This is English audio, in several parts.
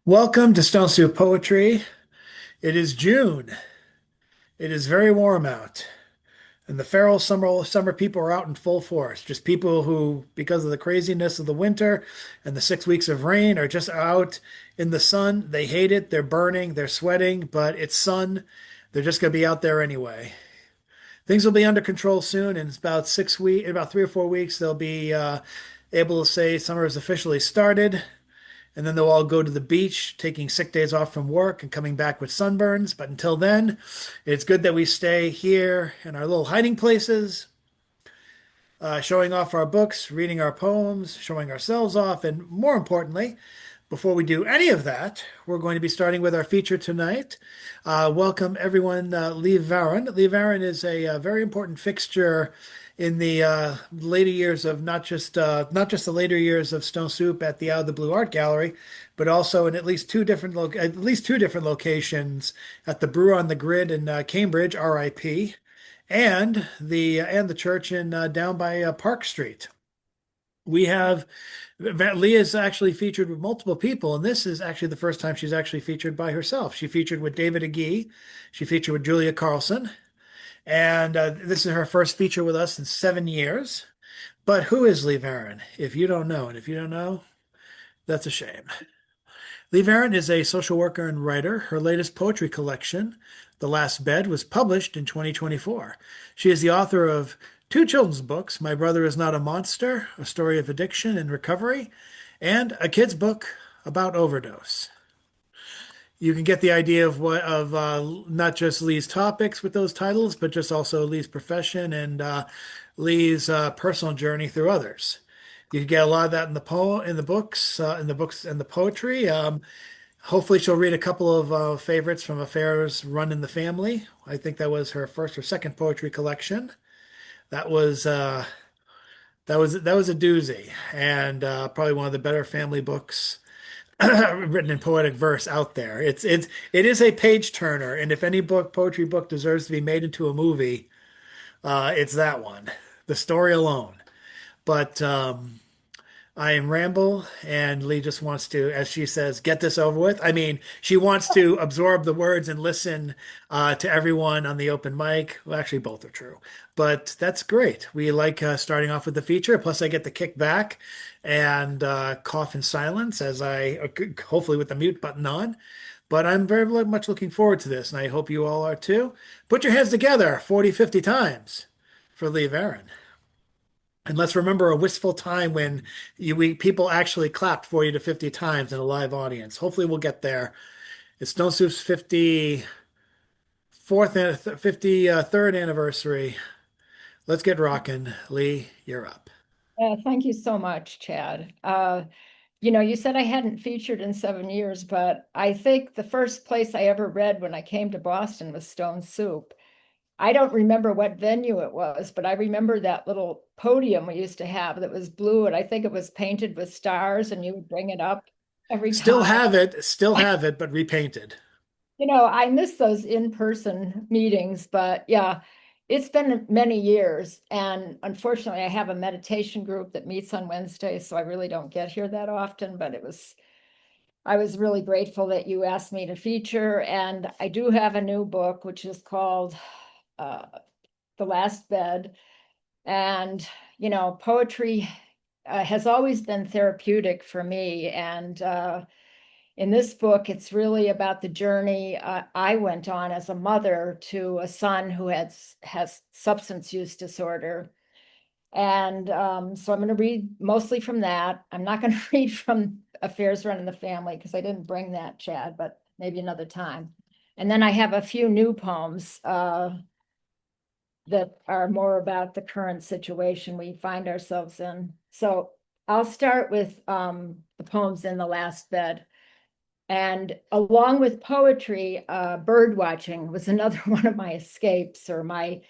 Welcome to Stone Soup Poetry. It is June. It is very warm out, and the feral summer people are out in full force. Just people who, because of the craziness of the winter and the 6 weeks of rain, are just out in the sun. They hate it. They're burning. They're sweating, but it's sun. They're just going to be out there anyway. Things will be under control soon. In about 3 or 4 weeks, they'll be able to say summer has officially started. And then they'll all go to the beach, taking sick days off from work and coming back with sunburns. But until then, it's good that we stay here in our little hiding places, showing off our books, reading our poems, showing ourselves off. And more importantly, before we do any of that, we're going to be starting with our feature tonight. Welcome everyone, Lee Varon. Lee Varon is a very important fixture in the later years of not just the later years of Stone Soup at the Out of the Blue Art Gallery, but also in at least two different locations at the Brew on the Grid in Cambridge, RIP, and the church in down by Park Street. We have Leah's actually featured with multiple people, and this is actually the first time she's actually featured by herself. She featured with David Agee, she featured with Julia Carlson, and this is her first feature with us in 7 years. But who is Lee Varon? If you don't know, and if you don't know, that's a shame. Lee Varon is a social worker and writer. Her latest poetry collection, The Last Bed, was published in 2024. She is the author of two children's books, My Brother Is Not a Monster, a story of addiction and recovery, and a kid's book about overdose. You can get the idea of not just Lee's topics with those titles, but just also Lee's profession and Lee's personal journey through others. You can get a lot of that in the books and the poetry. Hopefully, she'll read a couple of favorites from affairs run in the family. I think that was her first or second poetry collection. That was that was a doozy, and probably one of the better family books written in poetic verse out there. It is a page turner, and if any poetry book deserves to be made into a movie, it's that one. The story alone. But I am Ramble, and Lee just wants to, as she says, get this over with. I mean, she wants to absorb the words and listen to everyone on the open mic. Well, actually, both are true, but that's great. We like starting off with the feature. Plus, I get to kick back and cough in silence as hopefully with the mute button on. But I'm very much looking forward to this, and I hope you all are too. Put your hands together 40, 50 times for Lee Varon. And let's remember a wistful time when people actually clapped 40 to 50 times in a live audience. Hopefully we'll get there. It's Stone Soup's 54th and 53rd anniversary. Let's get rocking. Lee, you're up. Thank you so much, Chad. You said I hadn't featured in 7 years, but I think the first place I ever read when I came to Boston was Stone Soup. I don't remember what venue it was, but I remember that little podium we used to have that was blue, and I think it was painted with stars, and you would bring it up every time. Still have it, but repainted. I miss those in-person meetings, but yeah, it's been many years. And unfortunately, I have a meditation group that meets on Wednesdays, so I really don't get here that often, but I was really grateful that you asked me to feature. And I do have a new book, which is called uh, The Last Bed. And, poetry has always been therapeutic for me. And in this book, it's really about the journey I went on as a mother to a son who has substance use disorder. And so I'm going to read mostly from that. I'm not going to read from Affairs Run in the Family because I didn't bring that, Chad, but maybe another time. And then I have a few new poems that are more about the current situation we find ourselves in. So I'll start with the poems in The Last Bed. And along with poetry, bird watching was another one of my escapes or my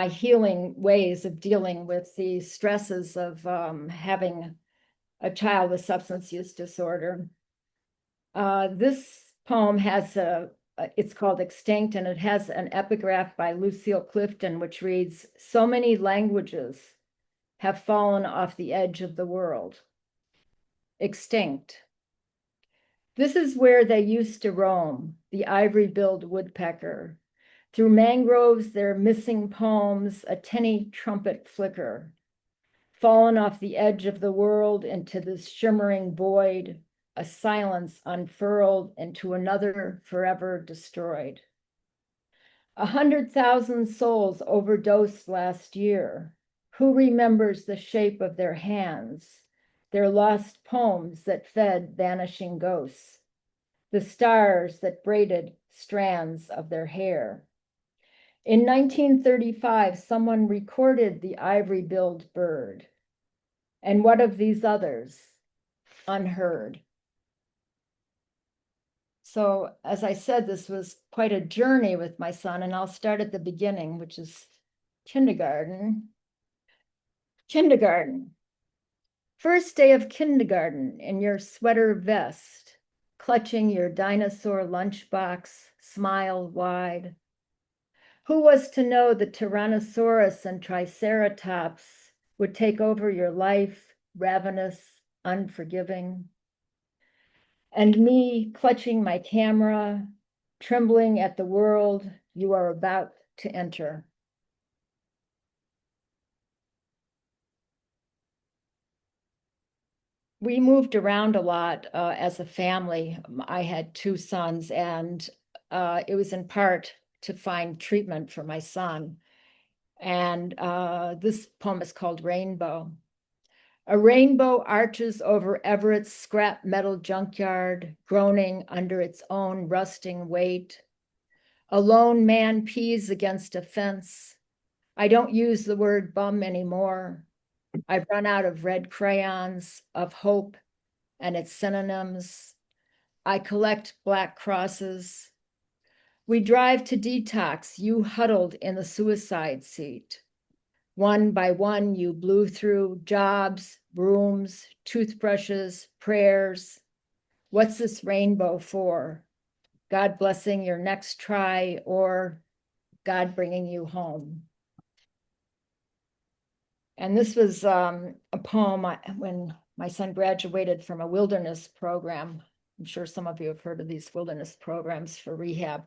healing ways of dealing with the stresses of having a child with substance use disorder. This poem it's called Extinct, and it has an epigraph by Lucille Clifton, which reads, "So many languages have fallen off the edge of the world. Extinct. This is where they used to roam, the ivory-billed woodpecker. Through mangroves, their missing poems, a tinny trumpet flicker. Fallen off the edge of the world into this shimmering void, a silence unfurled into another forever destroyed. 100,000 souls overdosed last year. Who remembers the shape of their hands, their lost poems that fed vanishing ghosts, the stars that braided strands of their hair? In 1935, someone recorded the ivory-billed bird. And what of these others? Unheard. So, as I said, this was quite a journey with my son, and I'll start at the beginning, which is kindergarten. Kindergarten. First day of kindergarten in your sweater vest, clutching your dinosaur lunchbox, smile wide. Who was to know the Tyrannosaurus and Triceratops would take over your life, ravenous, unforgiving? And me clutching my camera, trembling at the world you are about to enter. We moved around a lot as a family. I had two sons, and it was in part to find treatment for my son. And this poem is called Rainbow. A rainbow arches over Everett's scrap metal junkyard, groaning under its own rusting weight. A lone man pees against a fence. I don't use the word bum anymore. I've run out of red crayons, of hope and its synonyms. I collect black crosses. We drive to detox, you huddled in the suicide seat. One by one, you blew through jobs, brooms, toothbrushes, prayers. What's this rainbow for? God blessing your next try, or God bringing you home. And this was a poem when my son graduated from a wilderness program. I'm sure some of you have heard of these wilderness programs for rehab.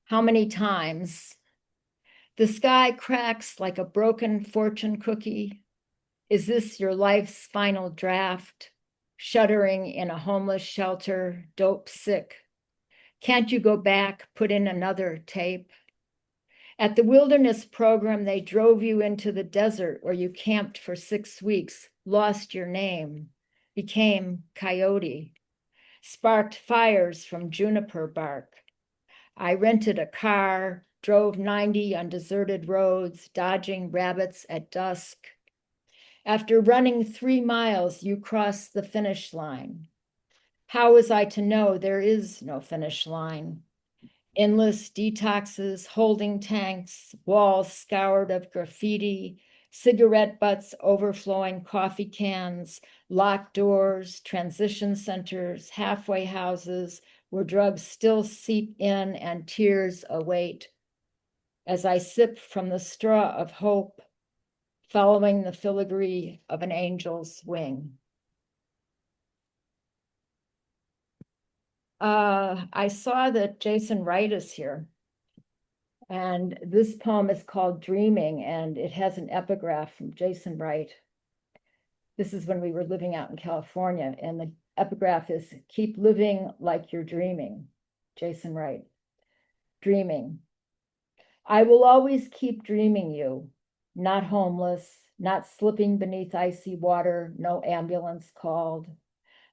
How many times? The sky cracks like a broken fortune cookie. Is this your life's final draft? Shuddering in a homeless shelter, dope sick. Can't you go back, put in another tape? At the wilderness program, they drove you into the desert where you camped for 6 weeks, lost your name, became coyote, sparked fires from juniper bark. I rented a car, drove 90 on deserted roads, dodging rabbits at dusk. After running 3 miles, you crossed the finish line. How was I to know there is no finish line? Endless detoxes, holding tanks, walls scoured of graffiti, cigarette butts overflowing coffee cans, locked doors, transition centers, halfway houses where drugs still seep in and tears await. As I sip from the straw of hope, following the filigree of an angel's wing. I saw that Jason Wright is here. And this poem is called Dreaming, and it has an epigraph from Jason Wright. This is when we were living out in California, and the epigraph is, keep living like you're dreaming. Jason Wright. Dreaming. I will always keep dreaming you, not homeless, not slipping beneath icy water, no ambulance called,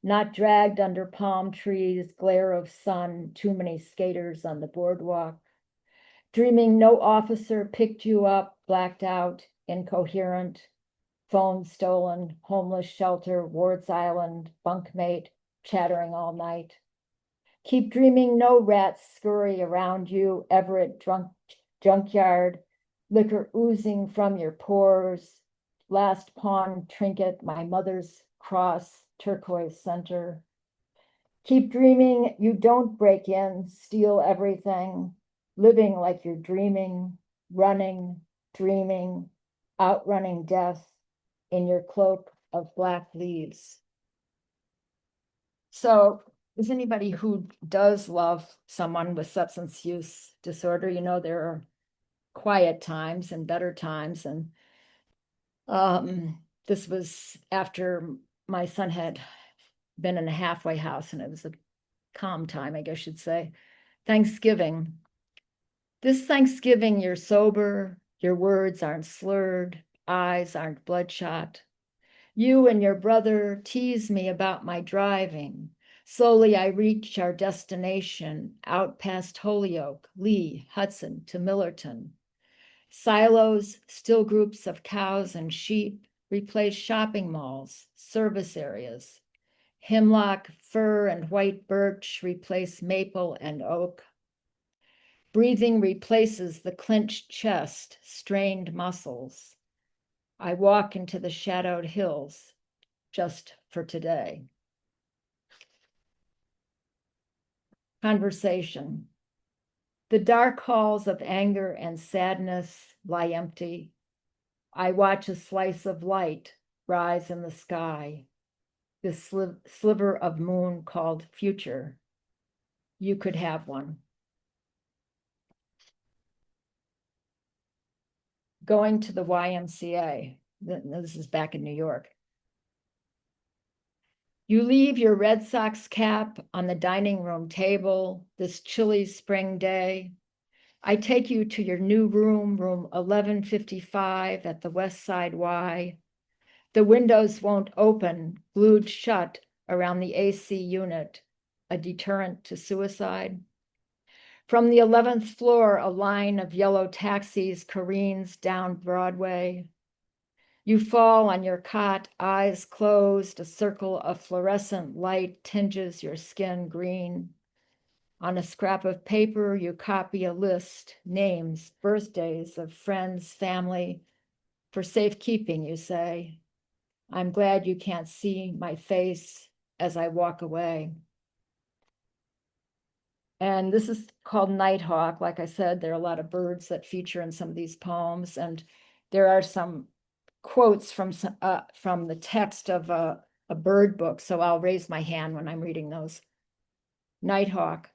not dragged under palm trees, glare of sun, too many skaters on the boardwalk, dreaming no officer picked you up, blacked out, incoherent, phone stolen, homeless shelter, Ward's Island, bunkmate, chattering all night. Keep dreaming no rats scurry around you, Everett junkyard, liquor oozing from your pores, last pawn trinket, my mother's cross, turquoise center. Keep dreaming you don't break in, steal everything, living like you're dreaming, running, dreaming, outrunning death in your cloak of black leaves. So Is anybody who does love someone with substance use disorder, there are quiet times and better times. And this was after my son had been in a halfway house, and it was a calm time, I guess you'd say. Thanksgiving. This Thanksgiving, you're sober, your words aren't slurred, eyes aren't bloodshot. You and your brother tease me about my driving. Slowly I reach our destination, out past Holyoke, Lee, Hudson to Millerton. Silos, still groups of cows and sheep, replace shopping malls, service areas. Hemlock, fir, and white birch replace maple and oak. Breathing replaces the clenched chest, strained muscles. I walk into the shadowed hills just for today. Conversation. The dark halls of anger and sadness lie empty. I watch a slice of light rise in the sky, this sliver of moon called future. You could have one. Going to the YMCA. This is back in New York. You leave your Red Sox cap on the dining room table this chilly spring day. I take you to your new room, room 1155 at the West Side Y. The windows won't open, glued shut around the AC unit, a deterrent to suicide. From the 11th floor, a line of yellow taxis careens down Broadway. You fall on your cot, eyes closed, a circle of fluorescent light tinges your skin green. On a scrap of paper, you copy a list, names, birthdays of friends, family, for safekeeping, you say. I'm glad you can't see my face as I walk away. And this is called Nighthawk. Like I said, there are a lot of birds that feature in some of these poems, and there are some quotes from the text of a bird book, so I'll raise my hand when I'm reading those. Nighthawk.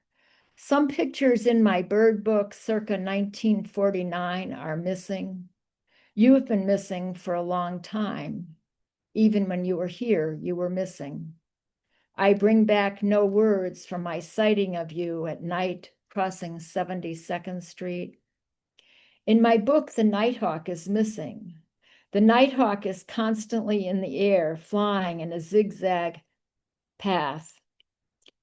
Some pictures in my bird book circa 1949 are missing. You have been missing for a long time. Even when you were here, you were missing. I bring back no words from my sighting of you at night crossing 72nd Street. In my book, the nighthawk is missing. The nighthawk is constantly in the air, flying in a zigzag path.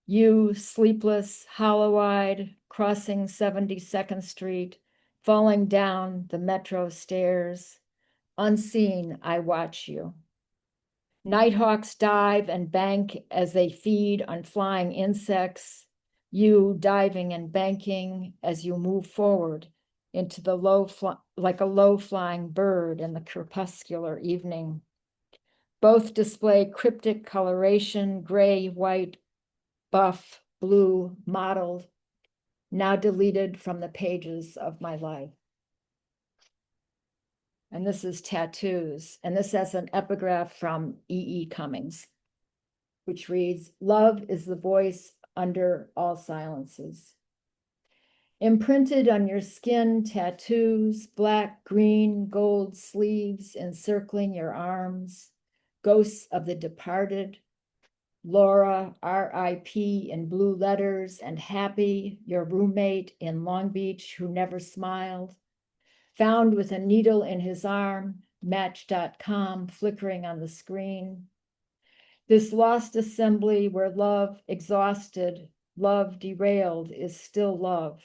You, sleepless, hollow-eyed, crossing 72nd Street, falling down the metro stairs. Unseen, I watch you. Nighthawks dive and bank as they feed on flying insects, you diving and banking as you move forward into the like a low-flying bird in the crepuscular evening. Both display cryptic coloration, gray, white, buff, blue, mottled, now deleted from the pages of my life. And this is Tattoos. And this has an epigraph from E. E. Cummings, which reads, love is the voice under all silences. Imprinted on your skin, tattoos, black, green, gold sleeves encircling your arms, ghosts of the departed, Laura, R.I.P. in blue letters, and Happy, your roommate in Long Beach who never smiled, found with a needle in his arm, Match.com flickering on the screen. This lost assembly where love exhausted, love derailed is still love.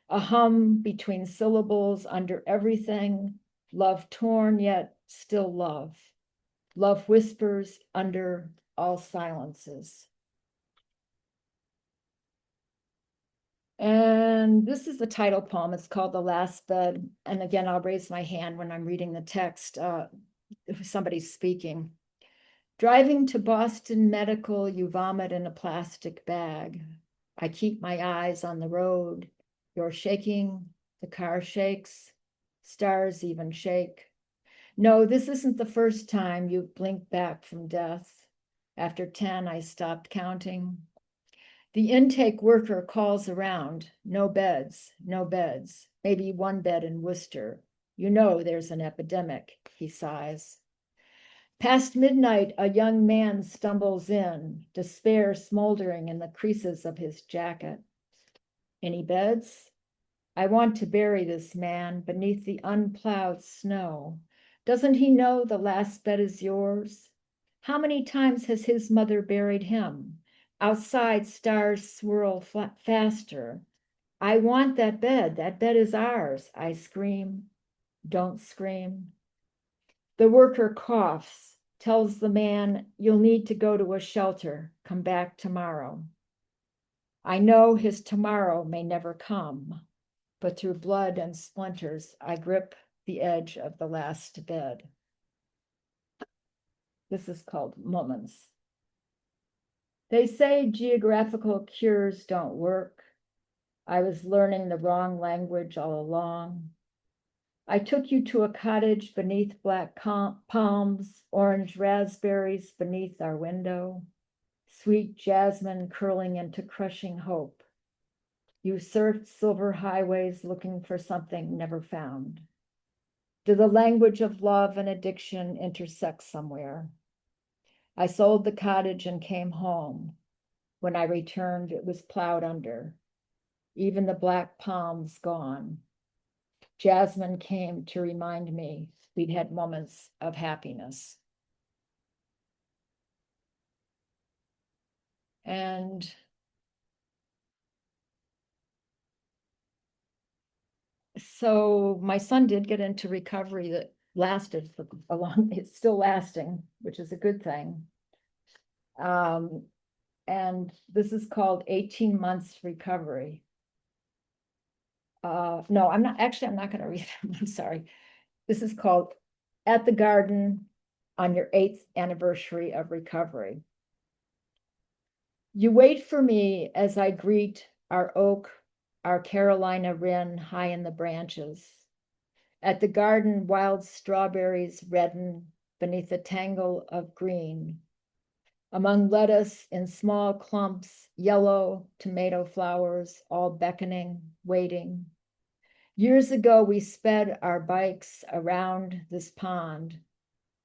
A hum between syllables under everything, love torn yet still love. Love whispers under all silences. And this is the title poem. It's called The Last Bed. And again, I'll raise my hand when I'm reading the text. Somebody's speaking. Driving to Boston Medical, you vomit in a plastic bag. I keep my eyes on the road. You're shaking, the car shakes, stars even shake. No, this isn't the first time you've blinked back from death. After 10, I stopped counting. The intake worker calls around, no beds, no beds, maybe one bed in Worcester. You know there's an epidemic, he sighs. Past midnight, a young man stumbles in, despair smoldering in the creases of his jacket. Any beds? I want to bury this man beneath the unplowed snow. Doesn't he know the last bed is yours? How many times has his mother buried him? Outside, stars swirl faster. I want that bed. That bed is ours. I scream. Don't scream. The worker coughs, tells the man, you'll need to go to a shelter. Come back tomorrow. I know his tomorrow may never come, but through blood and splinters, I grip the edge of the last bed. This is called Moments. They say geographical cures don't work. I was learning the wrong language all along. I took you to a cottage beneath black palms, orange raspberries beneath our window, sweet jasmine curling into crushing hope. You surfed silver highways looking for something never found. Do the language of love and addiction intersect somewhere? I sold the cottage and came home. When I returned, it was plowed under, even the black palms gone. Jasmine came to remind me we'd had moments of happiness. And so my son did get into recovery that lasted for a long, it's still lasting, which is a good thing. And this is called 18 months recovery. No, I'm not going to read them. I'm sorry. This is called At the Garden on Your 8th Anniversary of Recovery. You wait for me as I greet our oak, our Carolina wren high in the branches. At the garden, wild strawberries redden beneath a tangle of green. Among lettuce in small clumps, yellow tomato flowers, all beckoning, waiting. Years ago, we sped our bikes around this pond,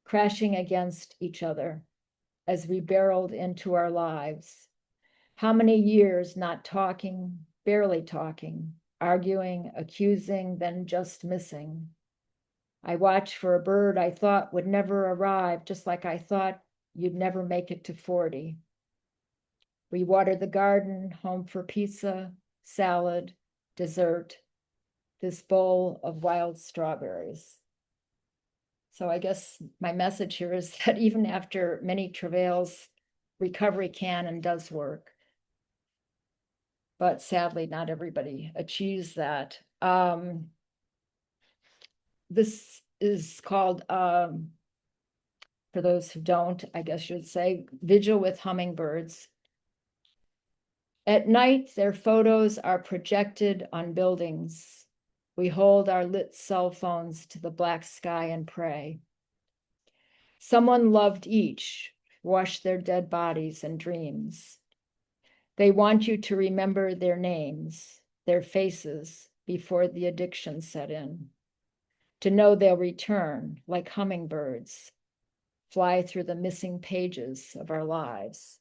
crashing against each other as we barreled into our lives. How many years not talking, barely talking, arguing, accusing, then just missing. I watched for a bird I thought would never arrive, just like I thought you'd never make it to 40. We watered the garden, home for pizza, salad, dessert, this bowl of wild strawberries. So I guess my message here is that even after many travails, recovery can and does work. But sadly, not everybody achieves that. This is called, for those who don't, I guess you'd say, Vigil with Hummingbirds. At night, their photos are projected on buildings. We hold our lit cell phones to the black sky and pray. Someone loved each, washed their dead bodies and dreams. They want you to remember their names, their faces, before the addiction set in. To know they'll return like hummingbirds, fly through the missing pages of our lives.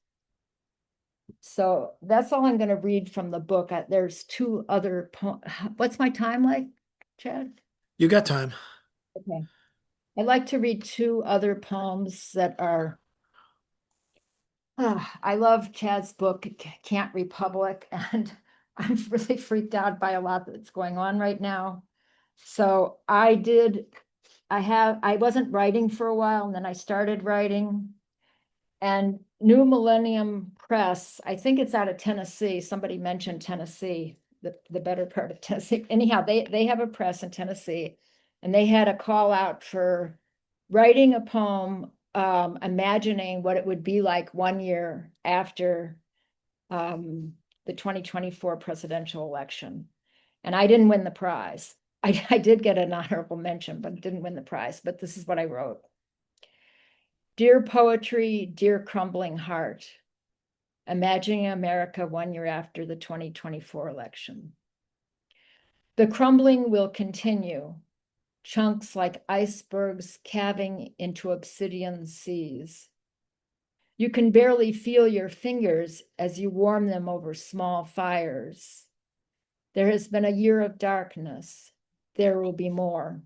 So that's all I'm going to read from the book. There's two other poems. What's my time like, Chad? You got time. Okay. I'd like to read two other poems that are, I love Chad's book, Can't Republic, and I'm really freaked out by a lot that's going on right now. So I wasn't writing for a while, and then I started writing. And New Millennium Press, I think it's out of Tennessee. Somebody mentioned Tennessee, the better part of Tennessee. Anyhow, they have a press in Tennessee, and they had a call out for writing a poem, imagining what it would be like 1 year after the 2024 presidential election. And I didn't win the prize. I did get an honorable mention, but didn't win the prize. But this is what I wrote. Dear poetry, dear crumbling heart, Imagining America 1 year after the 2024 election. The crumbling will continue, chunks like icebergs calving into obsidian seas. You can barely feel your fingers as you warm them over small fires. There has been a year of darkness. There will be more.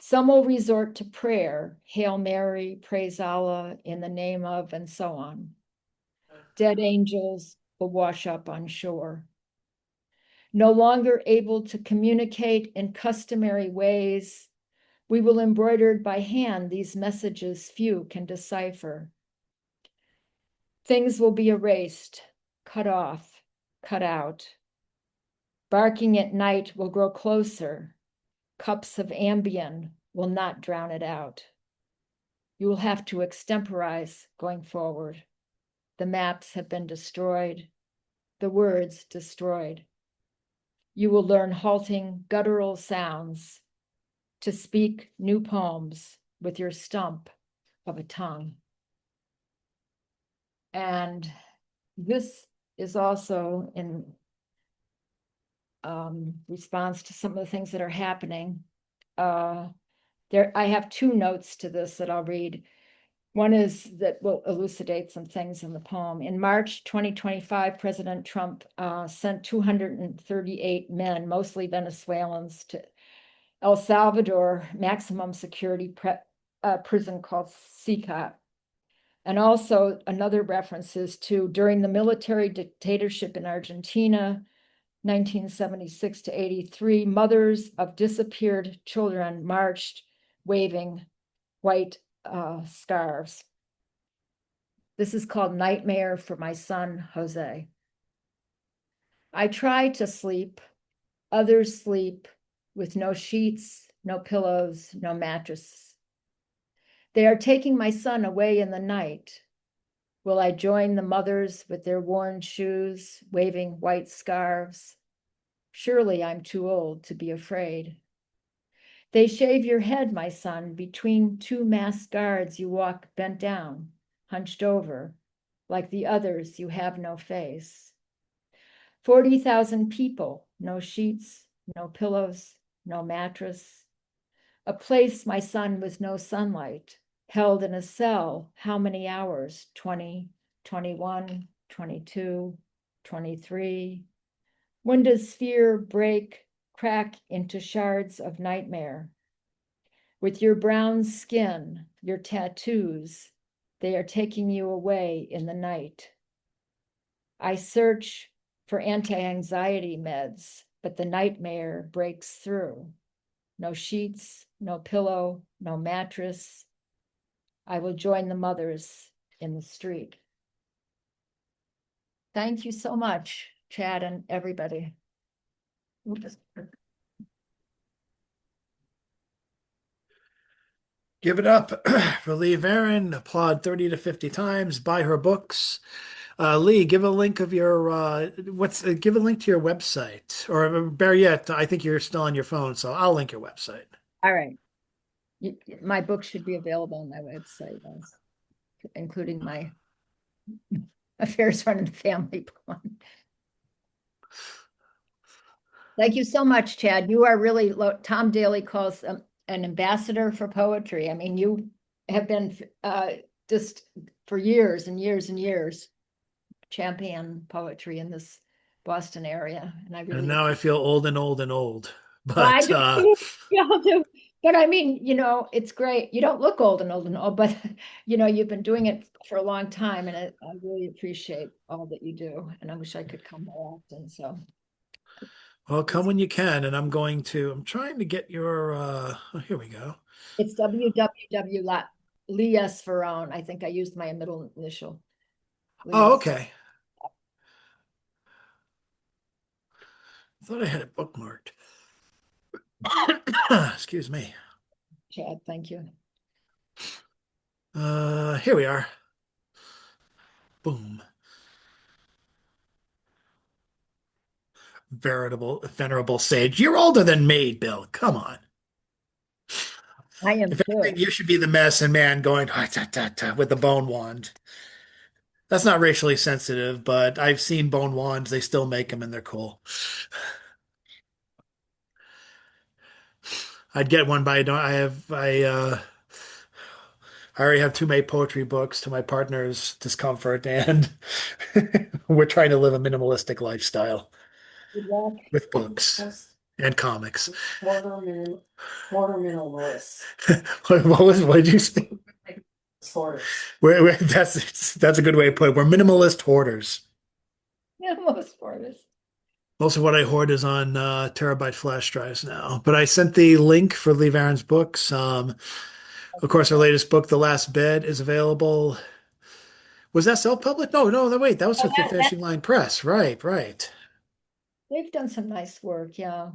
Some will resort to prayer, Hail Mary, praise Allah, in the name of, and so on. Dead angels will wash up on shore. No longer able to communicate in customary ways, we will embroider by hand these messages few can decipher. Things will be erased, cut off, cut out. Barking at night will grow closer. Cups of Ambien will not drown it out. You will have to extemporize going forward. The maps have been destroyed, the words destroyed. You will learn halting guttural sounds to speak new poems with your stump of a tongue. And this is also in response to some of the things that are happening. I have two notes to this that I'll read. One is that will elucidate some things in the poem. In March 2025, President Trump sent 238 men, mostly Venezuelans, to El Salvador maximum security prison called CICA. And also another reference is to during the military dictatorship in Argentina, 1976 to 83, mothers of disappeared children marched waving white scarves. This is called Nightmare for My Son, Jose. I try to sleep, others sleep with no sheets, no pillows, no mattresses. They are taking my son away in the night. Will I join the mothers with their worn shoes, waving white scarves? Surely I'm too old to be afraid. They shave your head, my son. Between two masked guards, you walk bent down, hunched over. Like the others, you have no face. 40,000 people, no sheets, no pillows, no mattress. A place, my son, with no sunlight, held in a cell. How many hours? 20, 21, 22, 23. When does fear break, crack into shards of nightmare? With your brown skin, your tattoos, they are taking you away in the night. I search for anti-anxiety meds, but the nightmare breaks through. No sheets, no pillow, no mattress. I will join the mothers in the street. Thank you so much, Chad and everybody. Give it up for Lee Varon. Applaud 30 to 50 times. Buy her books. Lee, give a link of your give a link to your website. Or better yet, I think you're still on your phone, so I'll link your website. All right. My book should be available on my website, including my Affairs Running the Family one. Thank you so much, Chad. You are really, Tom Daly calls an ambassador for poetry. I mean, you have been just for years and years and years champion poetry in this Boston area. And I And really, now I feel old and old and old. well, I But do too. We all do. But I mean, it's great. You don't look old and old, but you've been doing it for a long time, and I really appreciate all that you do. And I wish I could come more often. So well, come when you can. And I'm trying to get your oh, here we go. it's www.Leas Varon. I think I used my middle initial. Oh, Leas. okay. I thought I had it bookmarked. Excuse me. Chad, thank you. Here we are. Boom. Venerable sage. You're older than me, Bill. Come on. I am If too. anything, you should be the medicine man going "Ah, ta, ta, ta," with the bone wand. That's not racially sensitive, but I've seen bone wands. They still make them and they're cool. I'd get one, but I don't. I already have too many poetry books to my partner's discomfort, and we're trying to live a minimalistic lifestyle Good luck. with books and comics. Quarter minimalist. What did you say? Hoarders. That's a good way to put it. We're minimalist hoarders. Yeah, most artists. Most of what I hoard is on terabyte flash drives now. But I sent the link for Lee Varon's books. Of course, our latest book, The Last Bed, is available. Was that self-published? No, no, no, wait, that was Oh, with the Finishing Line Press. Right, right. they've done some nice work, yeah.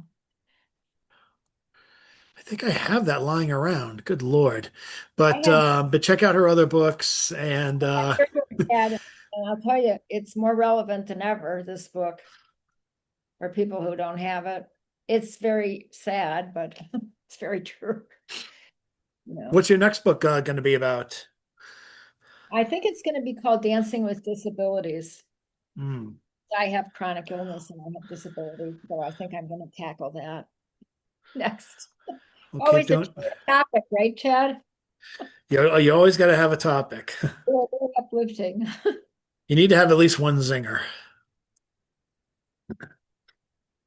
I think I have that lying around. Good Lord. I have But check out her other books and heard what it had, and I'll tell you, it's more relevant than ever, this book, for people who don't have it. It's very sad, but it's very true. You know, what's your next book going to be about? I think it's going to be called Dancing with Disabilities. Hmm. I have chronic illness and I have disabilities, so I think I'm going to tackle that next. We'll keep Always a doing. cheery topic, right, Chad? You always got to have a topic. Very uplifting. You need to have at least one zinger.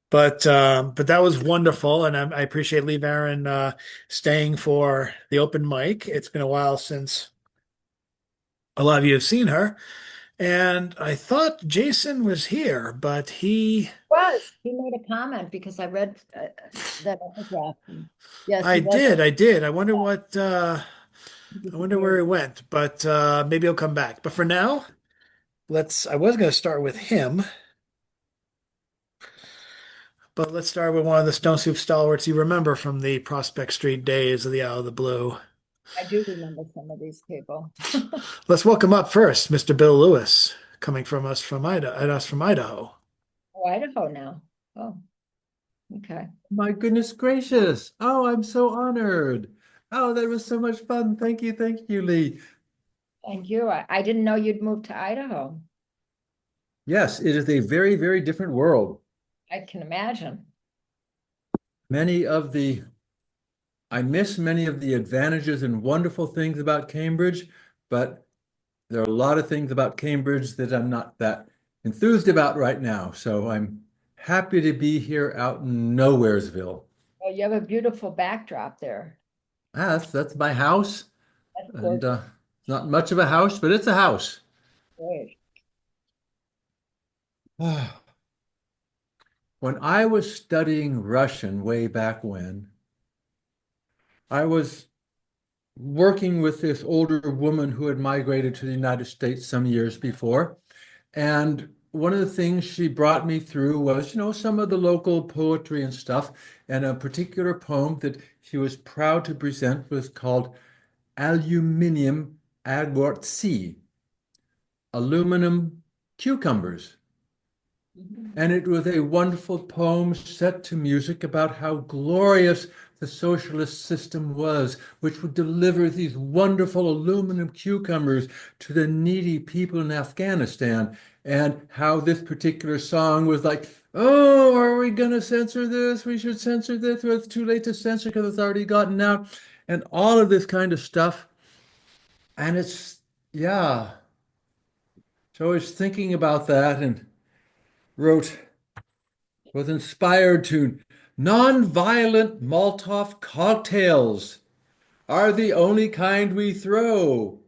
But that was wonderful, and I appreciate Lee Varon staying for the open mic. It's been a while since a lot of you have seen her, and I thought Jason was here, but He made a comment because I read that epigraph. And yes, I he was. did, I did. He I wonder where disappeared. he went, but maybe he'll come back. But for now, I was going to start with him, but let's start with one of the Stone Soup stalwarts you remember from the Prospect Street days of the Out of the Blue. I do remember some of these people. Let's welcome up first Mr. Bill Lewis, coming from us from Idaho. Oh, Idaho now. Oh, okay. My goodness gracious. Oh, I'm so honored. Oh, that was so much fun. Thank you, Lee. Thank you. I didn't know you'd moved to Idaho. Yes, it is a very, very different world. I can imagine. Many of the, I miss many of the advantages and wonderful things about Cambridge, but there are a lot of things about Cambridge that I'm not that enthused about right now. So I'm happy to be here out in Nowheresville. Well, you have a beautiful backdrop there. That's my house, That's and gorgeous. it's not much of a house, but it's a house. Great. When I was studying Russian way back when, I was working with this older woman who had migrated to the United States some years before. And one of the things she brought me through was, some of the local poetry and stuff. And a particular poem that she was proud to present was called Aluminium Agortsi, Aluminum Cucumbers. And it was a wonderful poem set to music about how glorious the socialist system was, which would deliver these wonderful aluminum cucumbers to the needy people in Afghanistan, and how this particular song was like, oh, are we going to censor this? We should censor this. Well, it's too late to censor because it's already gotten out, and all of this kind of stuff. And yeah. So I was thinking about that and wrote, was inspired to non-violent Molotov cocktails are the only kind we throw.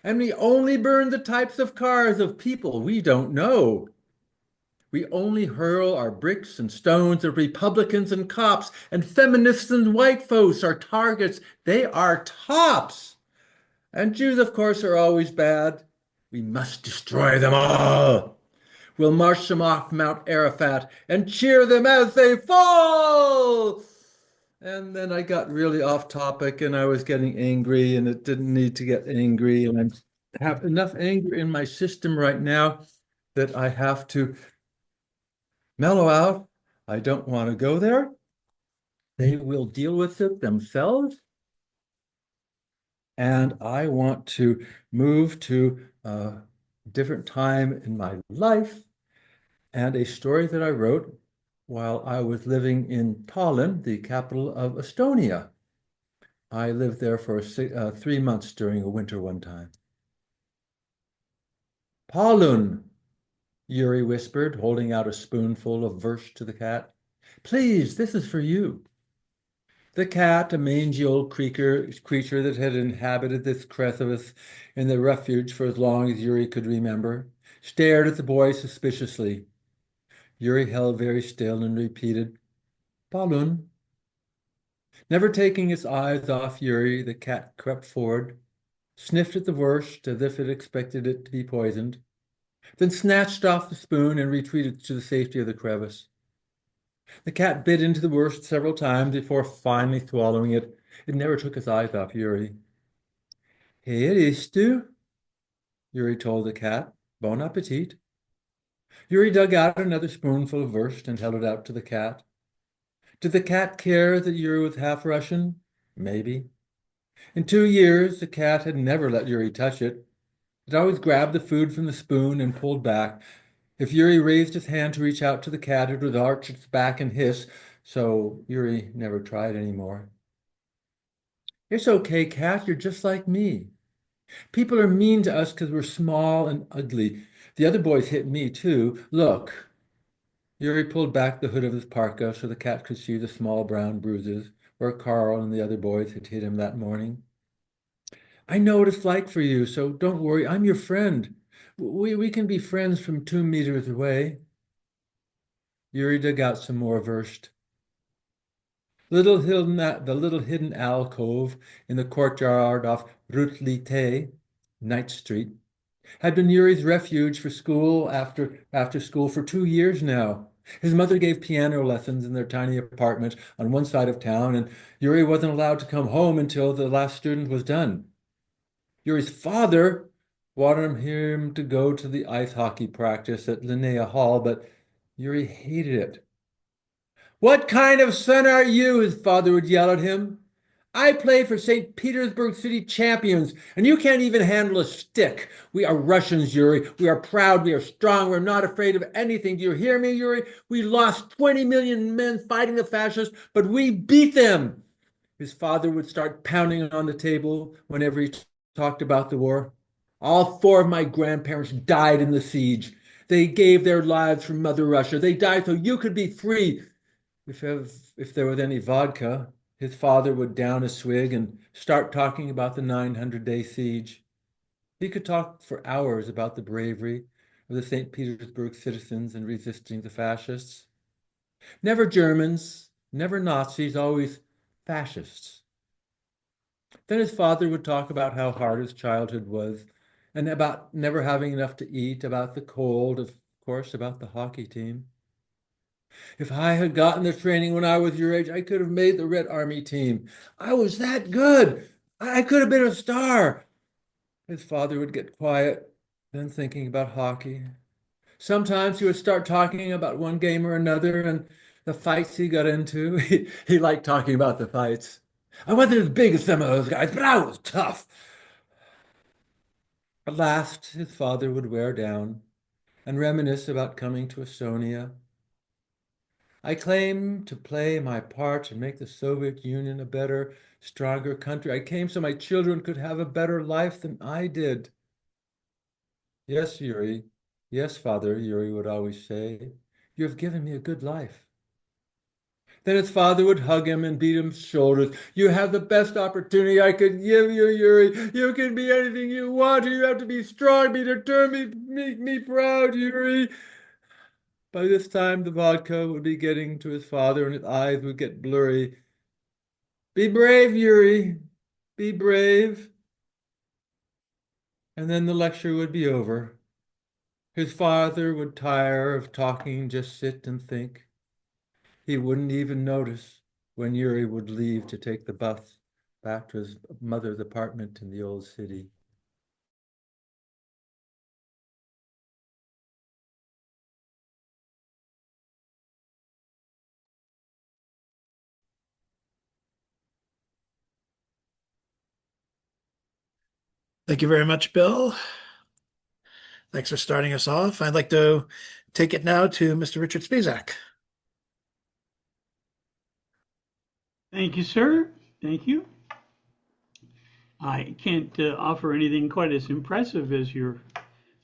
And we only burn the types of cars of people we don't know. We only hurl our bricks and stones at Republicans and cops, and feminists and white folks are targets. They are tops. And Jews, of course, are always bad. We must destroy them all. We'll march them off Mount Arafat and cheer them as they fall. And then I got really off topic and I was getting angry, and it didn't need to get angry. And I have enough anger in my system right now that I have to mellow out. I don't want to go there. They will deal with it themselves. And I want to move to different time in my life, and a story that I wrote while I was living in Tallinn, the capital of Estonia. I lived there for 3 months during a winter one time. Palun, Yuri whispered, holding out a spoonful of verse to the cat. Please, this is for you. The cat, a mangy old creature that had inhabited this crevice in the refuge for as long as Yuri could remember, stared at the boy suspiciously. Yuri held very still and repeated, Balloon. Never taking its eyes off Yuri, the cat crept forward, sniffed at the wurst as if it expected it to be poisoned, then snatched off the spoon and retreated to the safety of the crevice. The cat bit into the wurst several times before finally swallowing it. It never took its eyes off Yuri. Here is du, Yuri told the cat. Bon appetit. Yuri dug out another spoonful of wurst and held it out to the cat. Did the cat care that Yuri was half Russian? Maybe. In 2 years, the cat had never let Yuri touch it. It always grabbed the food from the spoon and pulled back. If Yuri raised his hand to reach out to the cat, it would arch its back and hiss, so Yuri never tried anymore. It's okay, cat, you're just like me. People are mean to us because we're small and ugly. The other boys hit me too. Look. Yuri pulled back the hood of his parka so the cat could see the small brown bruises where Carl and the other boys had hit him that morning. I know what it's like for you, so don't worry. I'm your friend. We can be friends from 2 meters away. Yuri dug out some more Wurst. The little hidden alcove in the courtyard off Rutlite, Knight Street, had been Yuri's refuge for school after school for 2 years now. His mother gave piano lessons in their tiny apartment on one side of town, and Yuri wasn't allowed to come home until the last student was done. Yuri's father wanted him to go to the ice hockey practice at Linnea Hall, but Yuri hated it. What kind of son are you? His father would yell at him. I play for St. Petersburg City Champions, and you can't even handle a stick. We are Russians, Yuri. We are proud. We are strong. We're not afraid of anything. Do you hear me, Yuri? We lost 20 million men fighting the fascists, but we beat them. His father would start pounding on the table whenever he talked about the war. All four of my grandparents died in the siege. They gave their lives for Mother Russia. They died so you could be free. If there was any vodka, his father would down a swig and start talking about the 900-day siege. He could talk for hours about the bravery of the St. Petersburg citizens in resisting the fascists. Never Germans, never Nazis, always fascists. Then his father would talk about how hard his childhood was, and about never having enough to eat, about the cold, of course, about the hockey team. If I had gotten the training when I was your age, I could have made the Red Army team. I was that good. I could have been a star. His father would get quiet, then thinking about hockey. Sometimes he would start talking about one game or another and the fights he got into. He liked talking about the fights. I wasn't as big as some of those guys, but I was tough. At last, his father would wear down and reminisce about coming to Estonia. I claim to play my part and make the Soviet Union a better, stronger country. I came so my children could have a better life than I did. Yes, Yuri. Yes, father, Yuri would always say. You have given me a good life. Then his father would hug him and beat his shoulders. You have the best opportunity I could give you, Yuri. You can be anything you want. You have to be strong, be determined, make me proud, Yuri. By this time, the vodka would be getting to his father and his eyes would get blurry. Be brave, Yuri. Be brave. And then the lecture would be over. His father would tire of talking, just sit and think. He wouldn't even notice when Yuri would leave to take the bus back to his mother's apartment in the old city. Thank you very much, Bill. Thanks for starting us off. I'd like to take it now to Mr. Richard Spizak. Thank you, sir. Thank you. I can't offer anything quite as impressive as your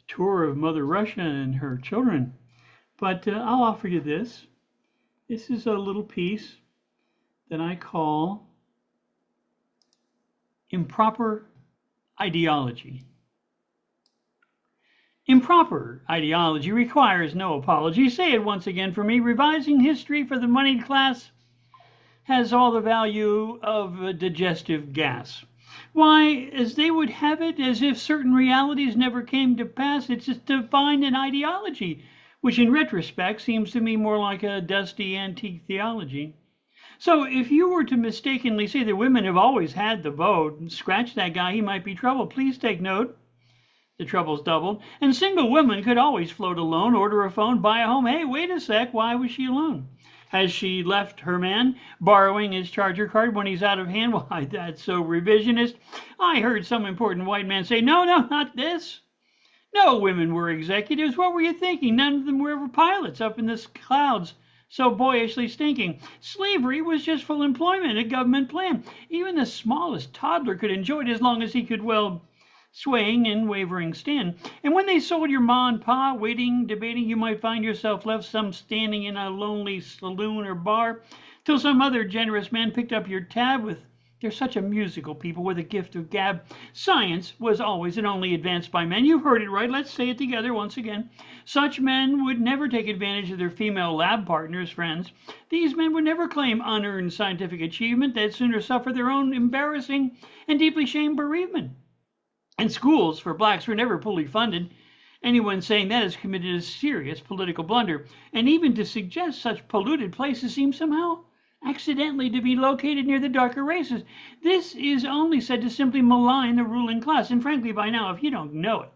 tour of Mother Russia and her children, but I'll offer you this. This is a little piece that I call Improper Ideology. Improper ideology requires no apology. Say it once again for me. Revising history for the moneyed class has all the value of a digestive gas. Why, as they would have it, as if certain realities never came to pass, it's just defined an ideology, which in retrospect seems to me more like a dusty antique theology. So if you were to mistakenly say that women have always had the vote, scratch that guy, he might be trouble. Please take note. The trouble's doubled. And single women could always float alone, order a phone, buy a home. Hey, wait a sec, why was she alone? Has she left her man borrowing his charger card when he's out of hand? Why, that's so revisionist. I heard some important white man say, no, no, not this. No women were executives. What were you thinking? None of them were ever pilots up in the clouds, so boyishly stinking. Slavery was just full employment, a government plan. Even the smallest toddler could enjoy it as long as he could, well, swaying and wavering stand. And when they sold your ma and pa, waiting, debating, you might find yourself left some standing in a lonely saloon or bar, till some other generous man picked up your tab with, they're such a musical people with a gift of gab. Science was always and only advanced by men. You heard it right. Let's say it together once again. Such men would never take advantage of their female lab partners, friends. These men would never claim unearned scientific achievement. They'd sooner suffer their own embarrassing and deeply shamed bereavement. And schools for blacks were never fully funded. Anyone saying that has committed a serious political blunder. And even to suggest such polluted places seems somehow accidentally to be located near the darker races. This is only said to simply malign the ruling class. And frankly, by now, if you don't know it,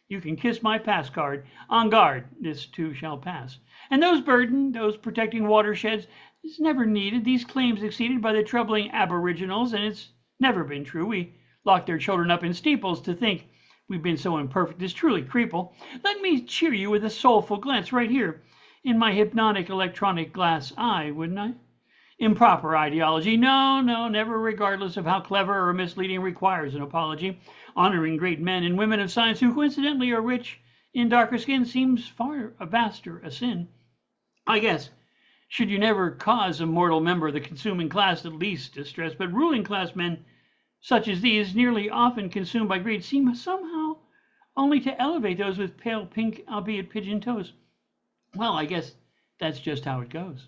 you can kiss my pass card. On guard, this too shall pass. And those burdened, those protecting watersheds, is never needed. These claims exceeded by the troubling aboriginals, and it's never been true. We lock their children up in steeples to think we've been so imperfect is truly creeple. Let me cheer you with a soulful glance right here in my hypnotic electronic glass eye, wouldn't I? Improper ideology. No, no, never, regardless of how clever or misleading, requires an apology. Honoring great men and women of science who coincidentally are rich in darker skin seems far a vaster a sin. I guess, should you never cause a mortal member of the consuming class the least distress, but ruling class men such as these, nearly often consumed by greed, seem somehow only to elevate those with pale pink, albeit pigeon toes. Well, I guess that's just how it goes.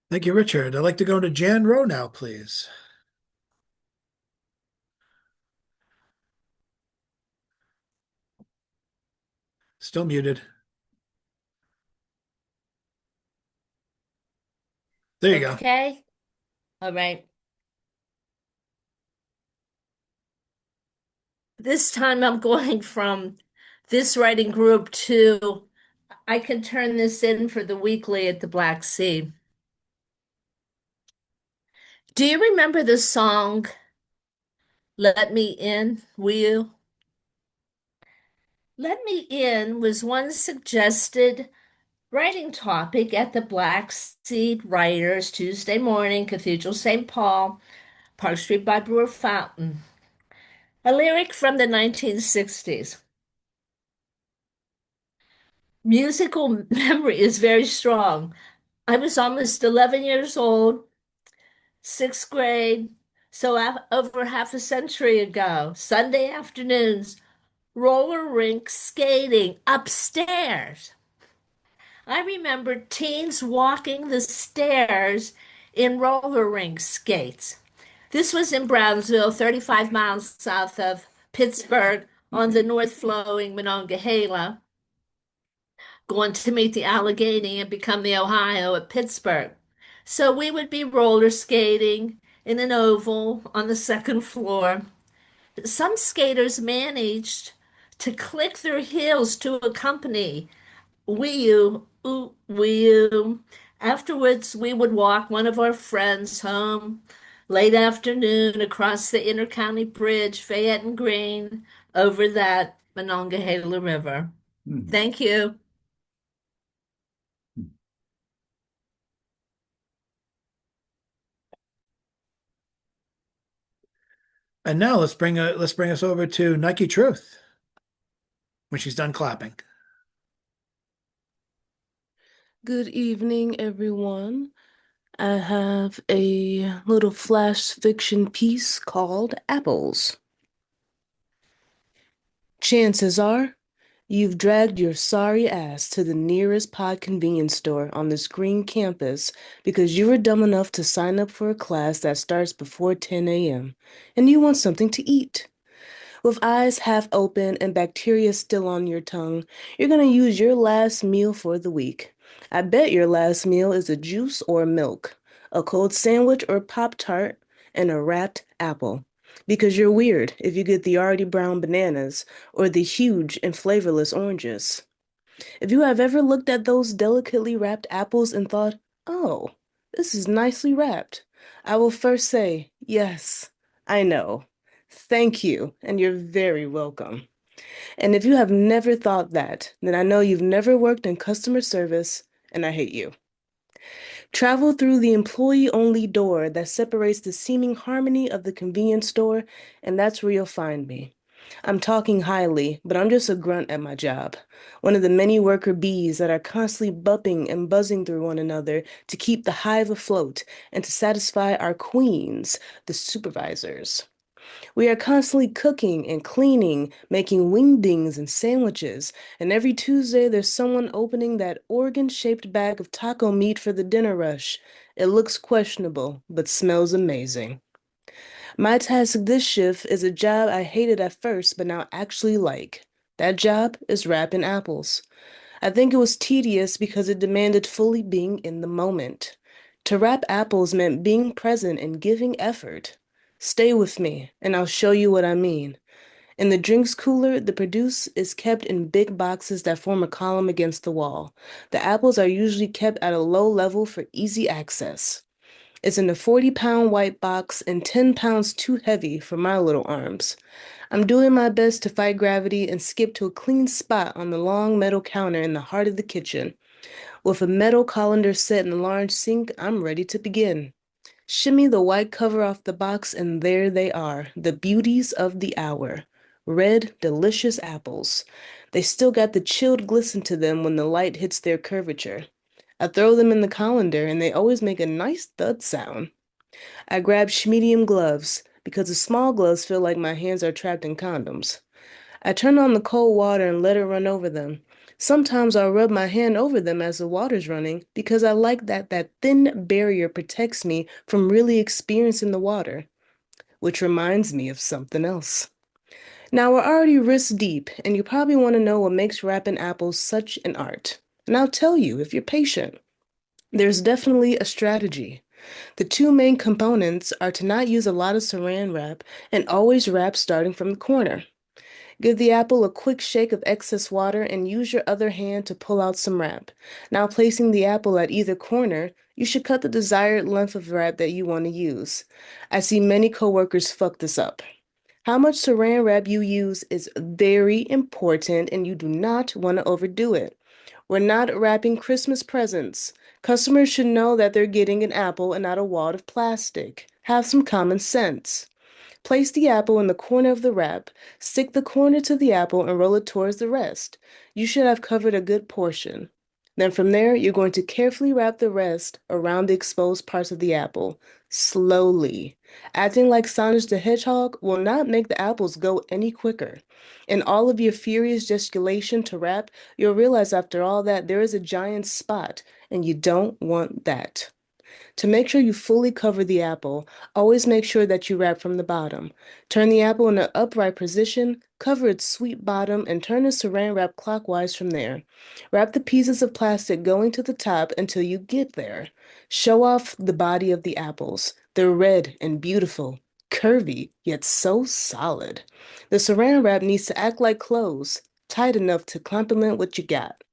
Thank you, Richard. I'd like to go to Jan Rowe now, please. Still muted. There you go. Okay. All right. This time I'm going from this writing group to I can turn this in for the weekly at the Black Sea. Do you remember the song Let Me In, Will You? Let Me In was one suggested writing topic at the Black Seed Writers Tuesday morning, Cathedral St. Paul, Park Street by Brewer Fountain. A lyric from the 1960s. Musical memory is very strong. I was almost 11 years old, sixth grade, so over half a century ago, Sunday afternoons, roller rink skating upstairs. I remember teens walking the stairs in roller rink skates. This was in Brownsville, 35 miles south of Pittsburgh on the north flowing Monongahela, going to meet the Allegheny and become the Ohio at Pittsburgh. So we would be roller skating in an oval on the second floor. Some skaters managed to click their heels to accompany Wii U Afterwards, we would walk one of our friends home late afternoon across the Intercounty Bridge, Fayette and Green, over that Monongahela River. Thank you. And now let's bring us over to Nike Truth when she's done clapping. Good evening, everyone. I have a little flash fiction piece called Apples. Chances are you've dragged your sorry ass to the nearest pod convenience store on this green campus because you were dumb enough to sign up for a class that starts before 10 a.m. and you want something to eat. With eyes half open and bacteria still on your tongue, you're going to use your last meal for the week. I bet your last meal is a juice or milk, a cold sandwich or Pop-Tart, and a wrapped apple. Because you're weird if you get the already brown bananas or the huge and flavorless oranges. If you have ever looked at those delicately wrapped apples and thought, oh, this is nicely wrapped, I will first say, yes, I know. Thank you, and you're very welcome. And if you have never thought that, then I know you've never worked in customer service, and I hate you. Travel through the employee-only door that separates the seeming harmony of the convenience store, and that's where you'll find me. I'm talking highly, but I'm just a grunt at my job. One of the many worker bees that are constantly bumping and buzzing through one another to keep the hive afloat and to satisfy our queens, the supervisors. We are constantly cooking and cleaning, making wingdings and sandwiches, and every Tuesday there's someone opening that organ-shaped bag of taco meat for the dinner rush. It looks questionable, but smells amazing. My task this shift is a job I hated at first, but now actually like. That job is wrapping apples. I think it was tedious because it demanded fully being in the moment. To wrap apples meant being present and giving effort. Stay with me, and I'll show you what I mean. In the drinks cooler, the produce is kept in big boxes that form a column against the wall. The apples are usually kept at a low level for easy access. It's in a 40-pound white box and 10 pounds too heavy for my little arms. I'm doing my best to fight gravity and skip to a clean spot on the long metal counter in the heart of the kitchen. With a metal colander set in the large sink, I'm ready to begin. Shimmy the white cover off the box, and there they are, the beauties of the hour. Red, delicious apples. They still got the chilled glisten to them when the light hits their curvature. I throw them in the colander, and they always make a nice thud sound. I grab medium gloves, because the small gloves feel like my hands are trapped in condoms. I turn on the cold water and let it run over them. Sometimes I'll rub my hand over them as the water's running because I like that thin barrier protects me from really experiencing the water, which reminds me of something else. Now we're already wrist deep, and you probably want to know what makes wrapping apples such an art. And I'll tell you if you're patient. There's definitely a strategy. The two main components are to not use a lot of saran wrap and always wrap starting from the corner. Give the apple a quick shake of excess water and use your other hand to pull out some wrap. Now placing the apple at either corner, you should cut the desired length of wrap that you want to use. I see many coworkers fuck this up. How much saran wrap you use is very important and you do not want to overdo it. We're not wrapping Christmas presents. Customers should know that they're getting an apple and not a wad of plastic. Have some common sense. Place the apple in the corner of the wrap, stick the corner to the apple, and roll it towards the rest. You should have covered a good portion. Then from there, you're going to carefully wrap the rest around the exposed parts of the apple, slowly. Acting like Sonic the Hedgehog will not make the apples go any quicker. In all of your furious gesticulation to wrap, you'll realize after all that there is a giant spot, and you don't want that. To make sure you fully cover the apple, always make sure that you wrap from the bottom. Turn the apple in an upright position, cover its sweet bottom, and turn the saran wrap clockwise from there. Wrap the pieces of plastic going to the top until you get there. Show off the body of the apples. They're red and beautiful, curvy, yet so solid. The saran wrap needs to act like clothes, tight enough to complement what you got.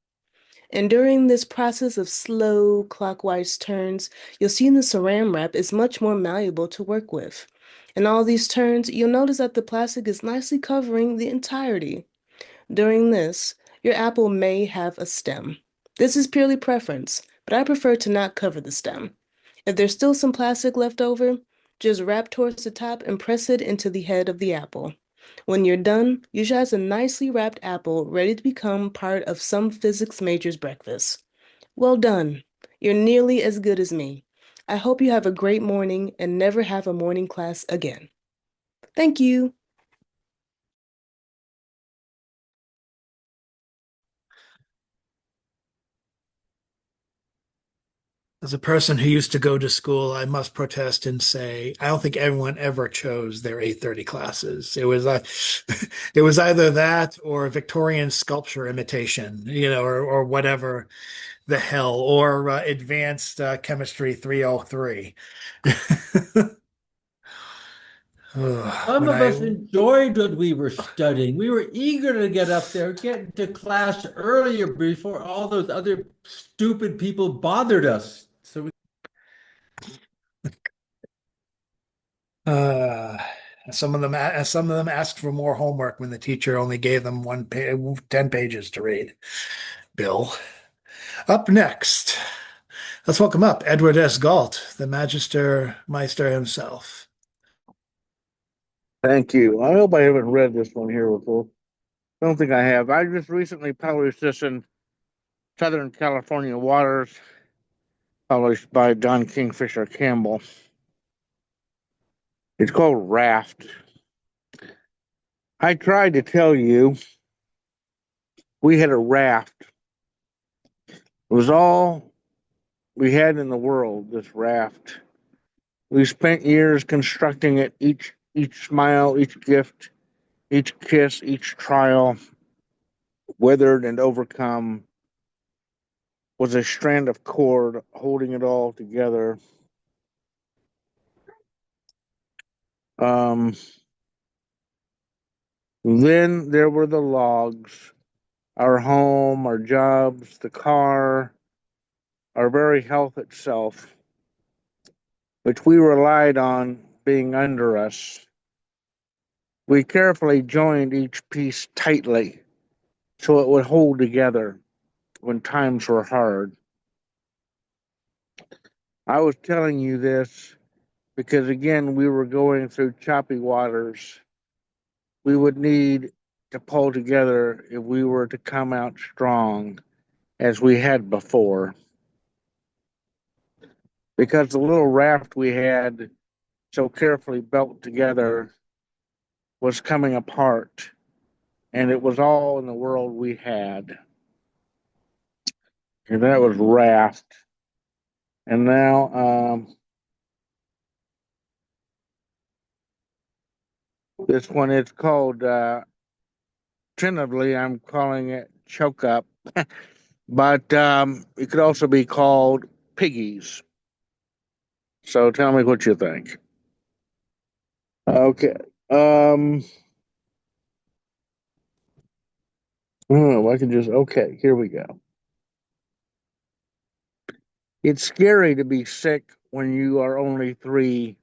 And during this process of slow clockwise turns, you'll see the saran wrap is much more malleable to work with. In all these turns, you'll notice that the plastic is nicely covering the entirety. During this, your apple may have a stem. This is purely preference, but I prefer to not cover the stem. If there's still some plastic left over, just wrap towards the top and press it into the head of the apple. When you're done, you should have a nicely wrapped apple ready to become part of some physics major's breakfast. Well done. You're nearly as good as me. I hope you have a great morning and never have a morning class again. Thank you. As a person who used to go to school, I must protest and say I don't think everyone ever chose their 8:30 classes. It was either that or Victorian sculpture imitation, or whatever the hell, or advanced chemistry 303. Ugh, Some when of us I enjoyed what we were studying. We were eager to get up there, get into class earlier before all those other stupid people bothered us. So we uh, some of them asked for more homework when the teacher only gave them 10 pages to read. Bill. Up next, let's welcome up Edward S. Galt, the Magister Meister himself. Thank you. I hope I haven't read this one here before. I don't think I have. I just recently published this in Southern California Waters, published by Don Kingfisher Campbell. It's called Raft. I tried to tell you we had a raft. It was all we had in the world, this raft. We spent years constructing it, each smile, each gift, each kiss, each trial, weathered and overcome, was a strand of cord holding it all together. Um, then there were the logs, our home, our jobs, the car, our very health itself, which we relied on being under us. We carefully joined each piece tightly so it would hold together when times were hard. I was telling you this because, again, we were going through choppy waters. We would need to pull together if we were to come out strong as we had before. Because the little raft we had so carefully built together was coming apart, and it was all in the world we had. And that was raft. And now, this one is called, tentatively, I'm calling it Choke Up, but it could also be called Piggies. So tell me what you think. Okay. I can just, okay, here we go. It's scary to be sick when you are only 3.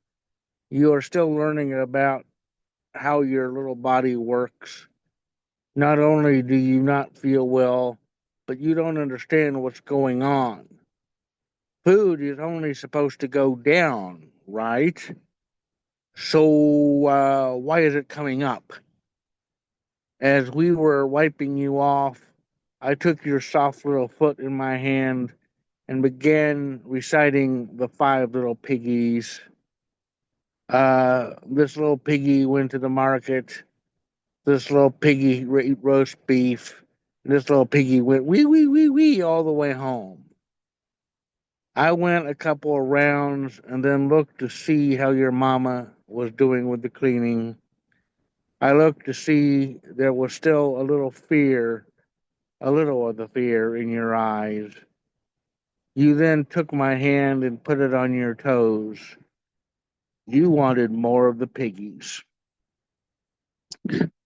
You are still learning about how your little body works. Not only do you not feel well, but you don't understand what's going on. Food is only supposed to go down, right? So why is it coming up? As we were wiping you off, I took your soft little foot in my hand and began reciting the 5 little piggies. This little piggy went to the market. This little piggy ate roast beef. And this little piggy went wee, wee, wee, wee all the way home. I went a couple of rounds and then looked to see how your mama was doing with the cleaning. I looked to see there was still a little fear, a little of the fear in your eyes. You then took my hand and put it on your toes. You wanted more of the piggies.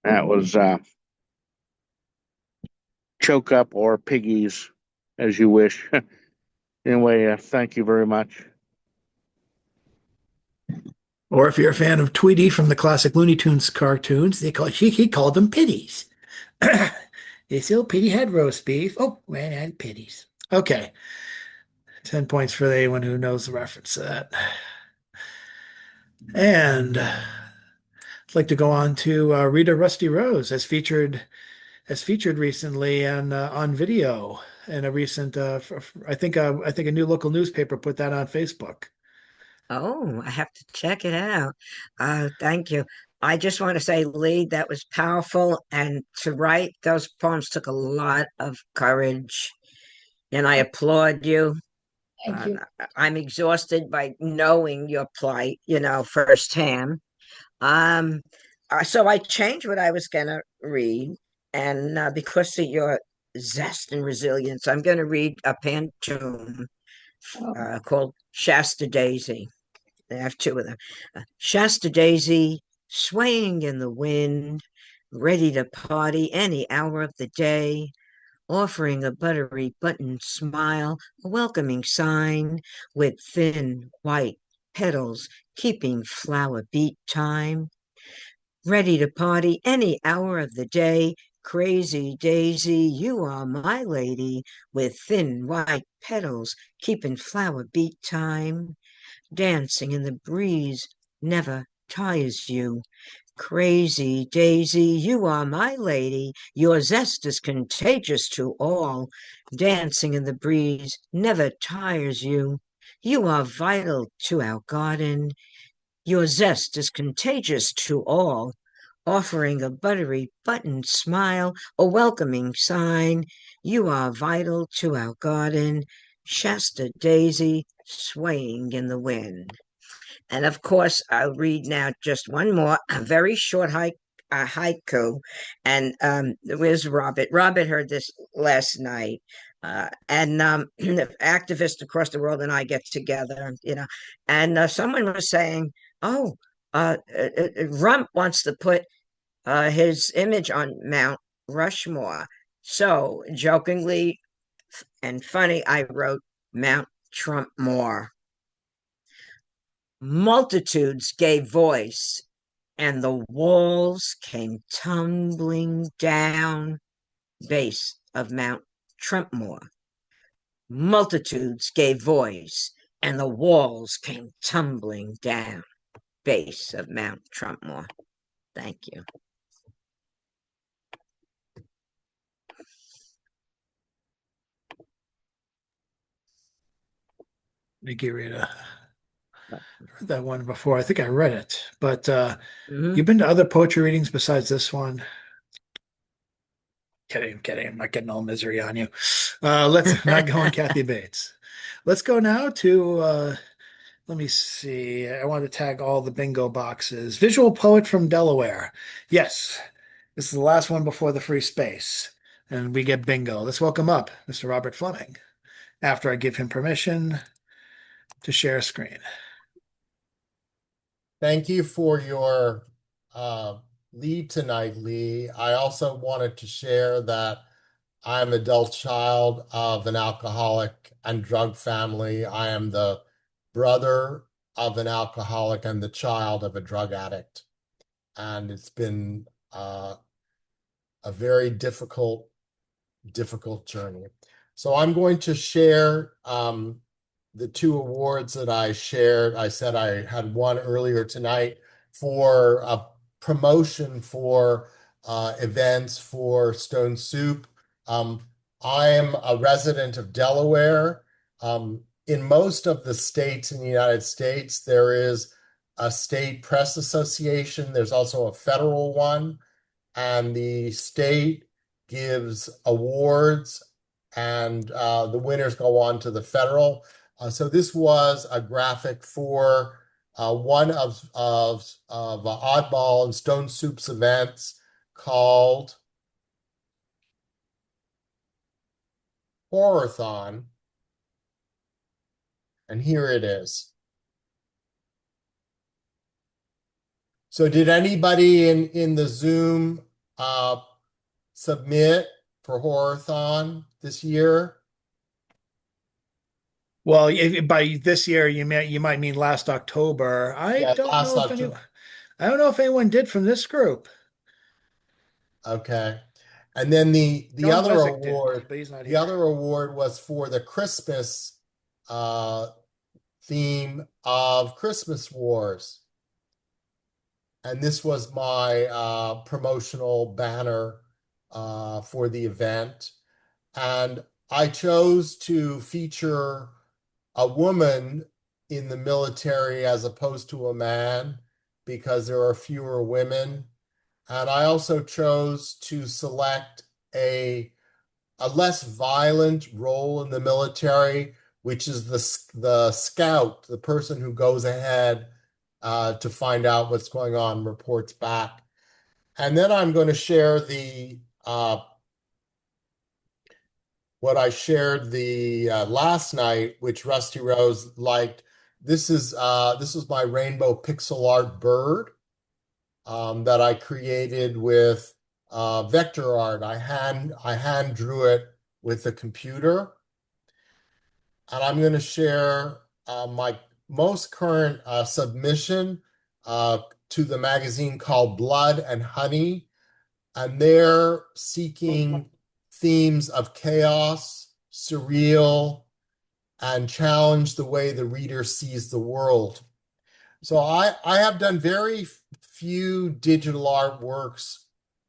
That was Choke Up or Piggies as you wish. Anyway, thank you very much. Or if you're a fan of Tweety from the classic Looney Tunes cartoons, he called them pitties. This little pitty had roast beef. Oh, man, I had pitties. Okay, 10 points for anyone who knows the reference to that. And I'd like to go on to Rita Rusty Rose, as featured recently and on video in a recent. I think a new local newspaper put that on Facebook. Oh, I have to check it out. Thank you. I just want to say, Lee, that was powerful. And to write those poems took a lot of courage. And I applaud you. Thank Uh, you. I'm exhausted by knowing your plight, firsthand. Um, so I changed what I was going to read. And because of your zest and resilience, I'm going to read a pantoum Oh, called Shasta Daisy. I have two of them. Shasta Daisy, swaying in the wind, ready to party any hour of the day, offering a buttery button smile, a welcoming sign, with thin white petals, keeping flower beat time, ready to party any hour of the day. Crazy Daisy, you are my lady, with thin white petals, keeping flower beat time, dancing in the breeze never tires you. Crazy Daisy, you are my lady. Your zest is contagious to all. Dancing in the breeze never tires you. You are vital to our garden. Your zest is contagious to all. Offering a buttery button smile, a welcoming sign. You are vital to our garden. Shasta Daisy, swaying in the wind. And of course, I'll read now just one more, a very short haiku. And where's Robert? Robert heard this last night. And activists across the world and I get together, and someone was saying, oh, Rump wants to put his image on Mount Rushmore. So jokingly and funny, I wrote Mount Trump More. Multitudes gave voice, and the walls came tumbling down. Base of Mount Trumpmore. Multitudes gave voice, and the walls came tumbling down. Base of Mount Trumpmore. Thank you. Thank you, Rita. Heard that one before. I think I read it, but Mhm. you've been to other poetry readings besides this one? Kidding, kidding. I'm not getting all misery on you. Let's not go on Kathy Bates. Let's go now to let me see. I want to tag all the bingo boxes. Visual poet from Delaware. Yes, this is the last one before the free space. And we get bingo. Let's welcome up Mr. Robert Fleming after I give him permission to share screen. Thank you for your lead tonight, Lee. I also wanted to share that I'm an adult child of an alcoholic and drug family. I am the brother of an alcoholic and the child of a drug addict. And it's been a very difficult journey. So I'm going to share the two awards that I shared. I said I had one earlier tonight for a promotion for events for Stone Soup. I am a resident of Delaware. In most of the states in the United States, there is a state press association. There's also a federal one, and the state gives awards, and the winners go on to the federal. So this was a graphic for one of Oddball and Stone Soup's events called Horrorthon, and here it is. So did anybody in the Zoom submit for Horrorthon this year? Well, by this year you might mean last October. Yeah, last October. I don't know if anyone did from this group. Okay. And then the John other Wesick did, award, but he's not the here. other award was for the Christmas uh theme of Christmas Wars. And this was my promotional banner for the event. And I chose to feature a woman in the military as opposed to a man because there are fewer women. And I also chose to select a less violent role in the military, which is the scout, the person who goes ahead to find out what's going on, reports back. And then I'm going to share the what I shared the last night, which Rusty Rose liked. This is my rainbow pixel art bird that I created with vector art. I hand drew it with the computer, and I'm going to share my most current submission to the magazine called Blood and Honey, and they're seeking themes of chaos, surreal, and challenge the way the reader sees the world. So I have done very few digital artworks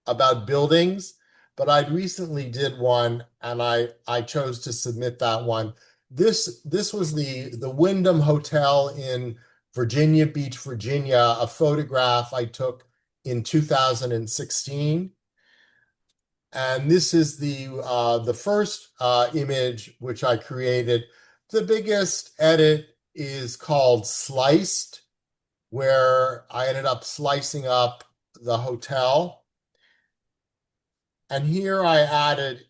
about buildings, but I recently did one and I chose to submit that one. This was the Wyndham Hotel in Virginia Beach, Virginia, a photograph I took in 2016. And this is the first image which I created. The biggest edit is called Sliced, where I ended up slicing up the hotel. And here I added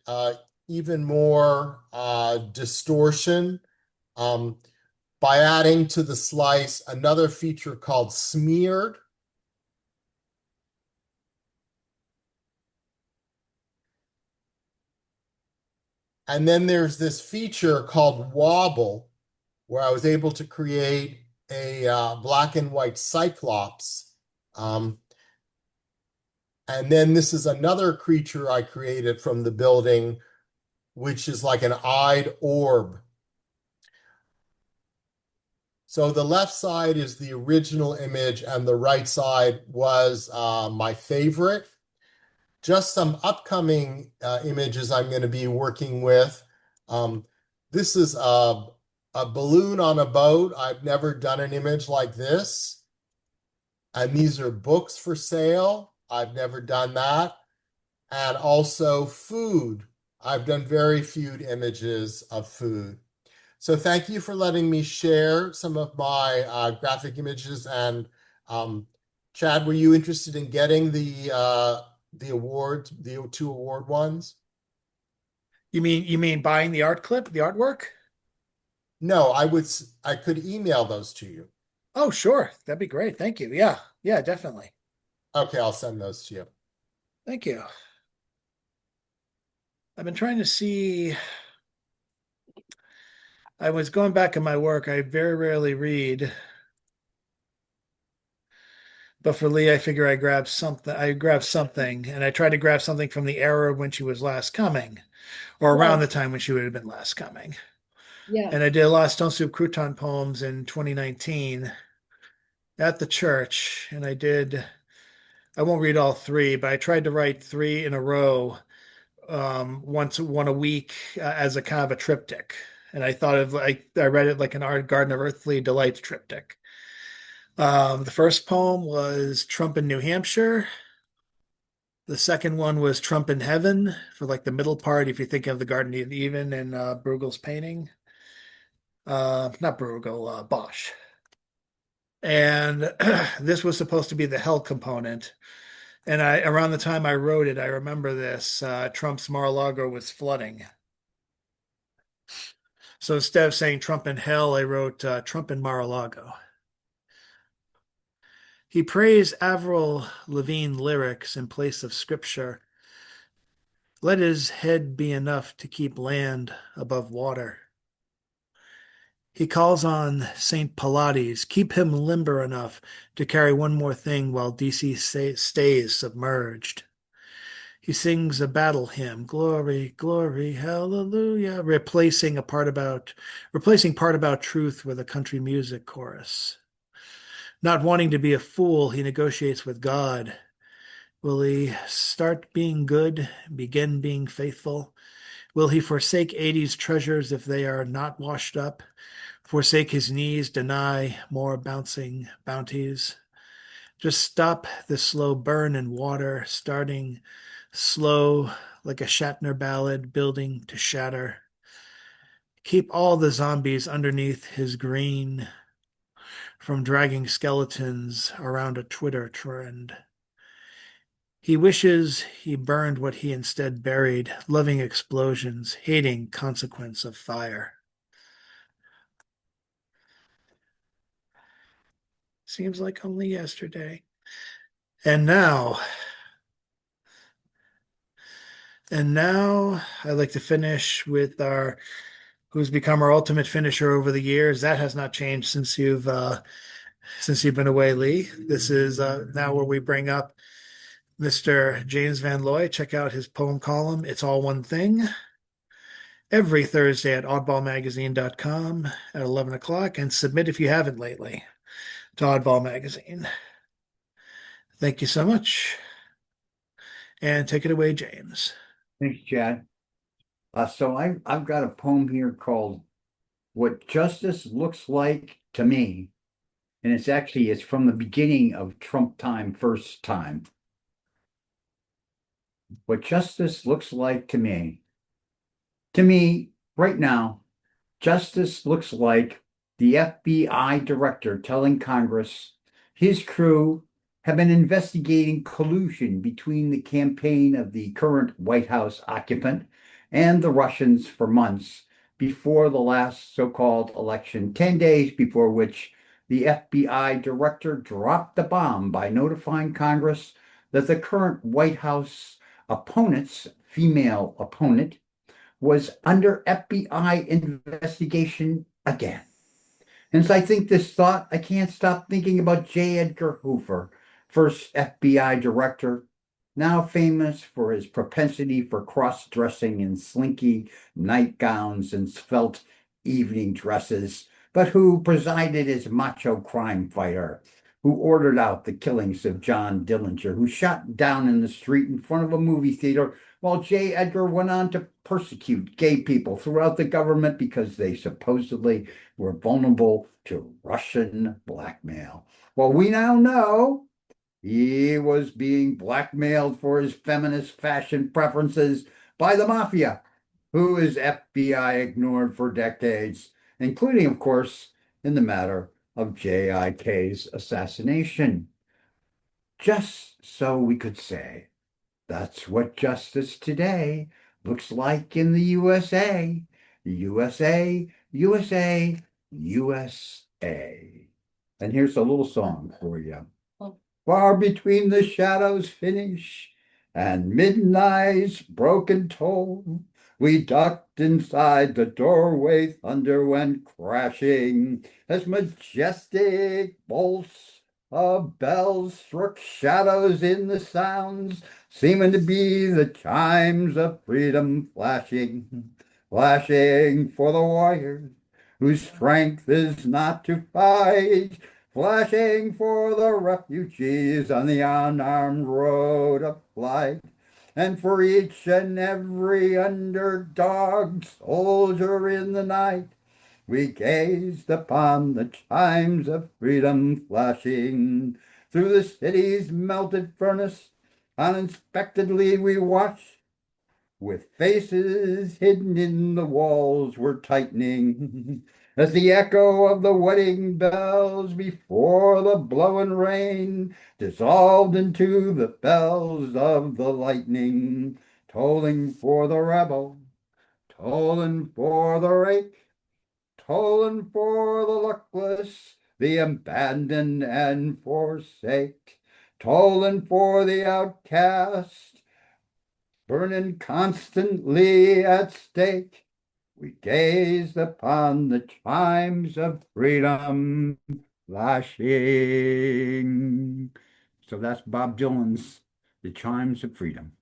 even more distortion um, by adding to the slice another feature called Smeared. And then there's this feature called Wobble, where I was able to create a black and white cyclops. Um, and then this is another creature I created from the building, which is like an eyed orb. So the left side is the original image, and the right side was my favorite. Just some upcoming images I'm going to be working with. Um, this is a balloon on a boat. I've never done an image like this. And these are books for sale. I've never done that. And also food. I've done very few images of food. So thank you for letting me share some of my graphic images. And Chad, were you interested in getting the award, the two award ones? You mean buying the art clip, the artwork? No, I could email those to you. Oh, sure. That'd be great. Thank you. Yeah. Yeah, definitely. Okay, I'll send those to you. Thank you. I've been trying to see. I was going back in my work. I very rarely read, but for Lee, I figure I grabbed something. I grabbed something, and I tried to grab something from the era when she was last coming, or around the Yes, time when she would have been last coming. yes. And I did a lot of Stone Soup Crouton poems in 2019 at the church, and I won't read all three, but I tried to write three in a row, one a week as a kind of a triptych. And I thought of like I read it like an art Garden of Earthly Delights triptych. The first poem was Trump in New Hampshire. The second one was Trump in Heaven for like the middle part, if you think of the Garden of Eden and Bruegel's painting. Not Bruegel, Bosch. And this was supposed to be the hell component. And around the time I wrote it, I remember this. Trump's Mar-a-Lago was flooding. So instead of saying Trump in hell, I wrote Trump in Mar-a-Lago. He praised Avril Lavigne lyrics in place of scripture. Let his head be enough to keep land above water. He calls on St. Pilates, keep him limber enough to carry one more thing while DC stays submerged. He sings a battle hymn, glory, glory, hallelujah, replacing part about truth with a country music chorus. Not wanting to be a fool, he negotiates with God. Will he start being good, begin being faithful? Will he forsake 80's treasures if they are not washed up? Forsake his knees, deny more bouncing bounties? Just stop the slow burn in water, starting slow like a Shatner ballad, building to shatter. Keep all the zombies underneath his green from dragging skeletons around a Twitter trend. He wishes he burned what he instead buried, loving explosions, hating consequence of fire. Seems like only yesterday. And now, I'd like to finish with our who's become our ultimate finisher over the years. That has not changed since you've been away, Lee. This is now where we bring up Mr. James Van Loy. Check out his poem column. It's all one thing. Every Thursday at oddballmagazine.com at 11 o'clock, and submit if you haven't lately to Oddball Magazine. Thank you so much. And take it away, James. Thanks, Chad. So I've got a poem here called "What Justice Looks Like to Me," and it's from the beginning of Trump time, first time. What justice looks like to me. To me, right now, justice looks like the FBI director telling Congress his crew have been investigating collusion between the campaign of the current White House occupant and the Russians for months before the last so-called election, 10 days before which the FBI director dropped the bomb by notifying Congress that the current White House opponent's female opponent was under FBI investigation again. And as I think this thought, I can't stop thinking about J. Edgar Hoover, first FBI director, now famous for his propensity for cross-dressing in slinky nightgowns and svelte evening dresses, but who presided as macho crime fighter, who ordered out the killings of John Dillinger, who shot down in the street in front of a movie theater, while J. Edgar went on to persecute gay people throughout the government because they supposedly were vulnerable to Russian blackmail. Well, we now know he was being blackmailed for his feminist fashion preferences by the mafia, who his FBI ignored for decades, including, of course, in the matter of JIK's assassination. Just so we could say, that's what justice today looks like in the USA. USA, USA, USA. And here's a little song for you. Far between the shadows finish and midnight's broken toll, we ducked inside the doorway, thunder went crashing as majestic bolts of bells struck shadows in the sounds, seeming to be the chimes of freedom flashing, flashing for the warriors whose strength is not to fight, flashing for the refugees on the unarmed road of flight, and for each and every underdog soldier in the night. We gazed upon the chimes of freedom flashing through the city's melted furnace. Unexpectedly we watched, with faces hidden in the walls were tightening, as the echo of the wedding bells before the blowing rain dissolved into the bells of the lightning, tolling for the rebel, tolling for the rake, tolling for the luckless, the abandoned and forsake, tolling for the outcast, burning constantly at stake. We gazed upon the chimes of freedom flashing. So that's Bob Dylan's The Chimes of Freedom.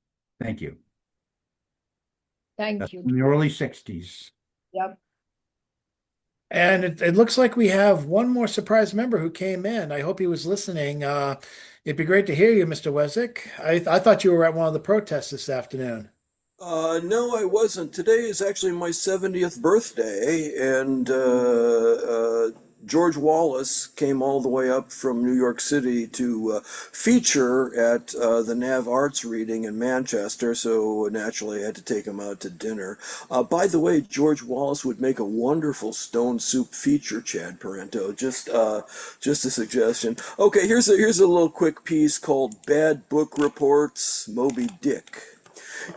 Thank you. Thank That's you. from the early 60s. Yep. And it looks like we have one more surprise member who came in. I hope he was listening. It'd be great to hear you, Mr. Weswick. I thought you were at one of the protests this afternoon. No, I wasn't. Today is actually my 70th birthday, and George Wallace came all the way up from New York City to feature at the Nav Arts reading in Manchester, so naturally I had to take him out to dinner. By the way, George Wallace would make a wonderful stone soup feature, Chad Parento. Just a suggestion. Okay, here's a little quick piece called Bad Book Reports, Moby Dick.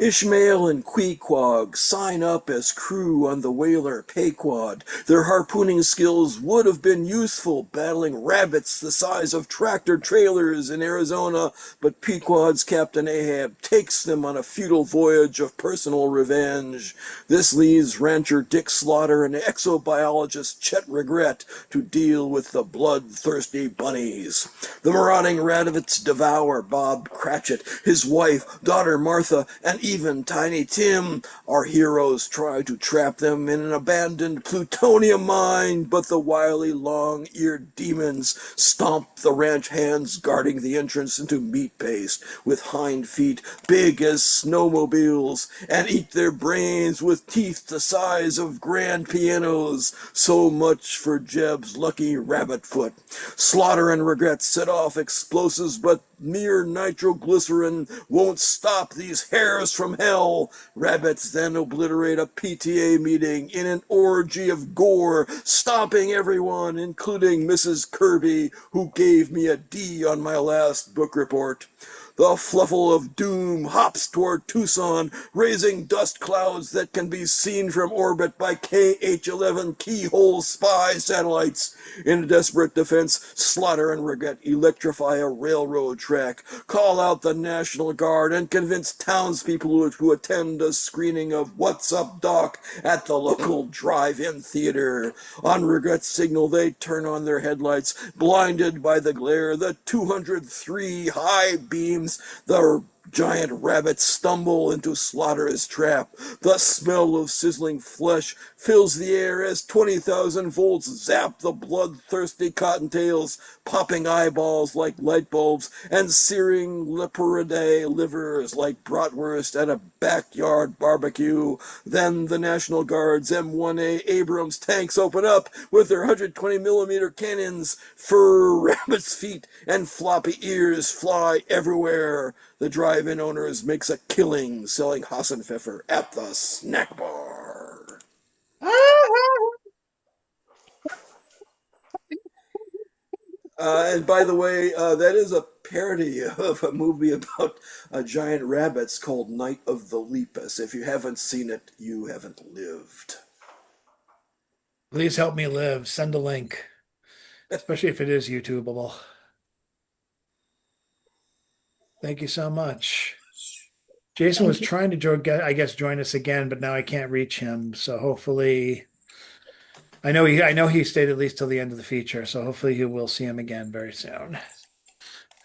Ishmael and Queequeg sign up as crew on the whaler Pequod. Their harpooning skills would have been useful battling rabbits the size of tractor trailers in Arizona, but Pequod's Captain Ahab takes them on a futile voyage of personal revenge. This leaves rancher Dick Slaughter and exobiologist Chet Regret to deal with the bloodthirsty bunnies. The marauding rabbits devour Bob Cratchit, his wife, daughter Martha, and even Tiny Tim. Our heroes try to trap them in an abandoned plutonium mine, but the wily long-eared demons stomp the ranch hands guarding the entrance into meat paste with hind feet big as snowmobiles and eat their brains with teeth the size of grand pianos. So much for Jeb's lucky rabbit foot. Slaughter and Regret set off explosives, but mere nitroglycerin won't stop these hares from hell. Rabbits then obliterate a PTA meeting in an orgy of gore, stomping everyone, including Mrs. Kirby, who gave me a D on my last book report. The fluffle of doom hops toward Tucson, raising dust clouds that can be seen from orbit by KH-11 keyhole spy satellites. In a desperate defense, Slaughter and Regret electrify a railroad track, call out the National Guard, and convince townspeople to attend a screening of What's Up, Doc at the local drive-in theater. On Regret's signal, they turn on their headlights, blinded by the glare. The 203 high beams, the giant rabbits stumble into Slaughter's trap. The smell of sizzling flesh fills the air as 20,000 volts zap the bloodthirsty cottontails, popping eyeballs like light bulbs and searing leporidae livers like bratwurst at a backyard barbecue. Then the National Guard's M1A Abrams tanks open up with their 120mm cannons. Fur rabbits' feet and floppy ears fly everywhere. The drive-in owners makes a killing selling Hassenpfeffer at the snack bar. And by the way, that is a parody of a movie about giant rabbits called Night of the Lepus. If you haven't seen it, you haven't lived. Please help me live. Send a link, especially if it is YouTubeable. Thank you so much. Jason was trying to join us again, but now I can't reach him. So hopefully, I know he stayed at least till the end of the feature. So hopefully he will see him again very soon.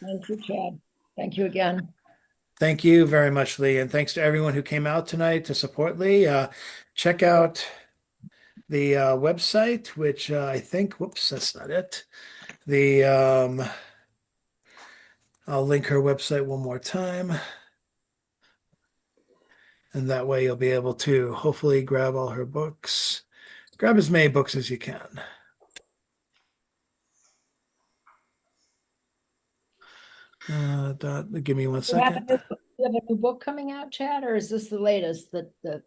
Thank you, Chad. Thank you again. Thank you very much, Lee, and thanks to everyone who came out tonight to support Lee. Check out the website, which I think, whoops, that's not it. I'll link her website one more time. And that way you'll be able to hopefully grab all her books. Grab as many books as you can. Give me 1 You have second. you have a new book coming out, Chad, or is this the latest, the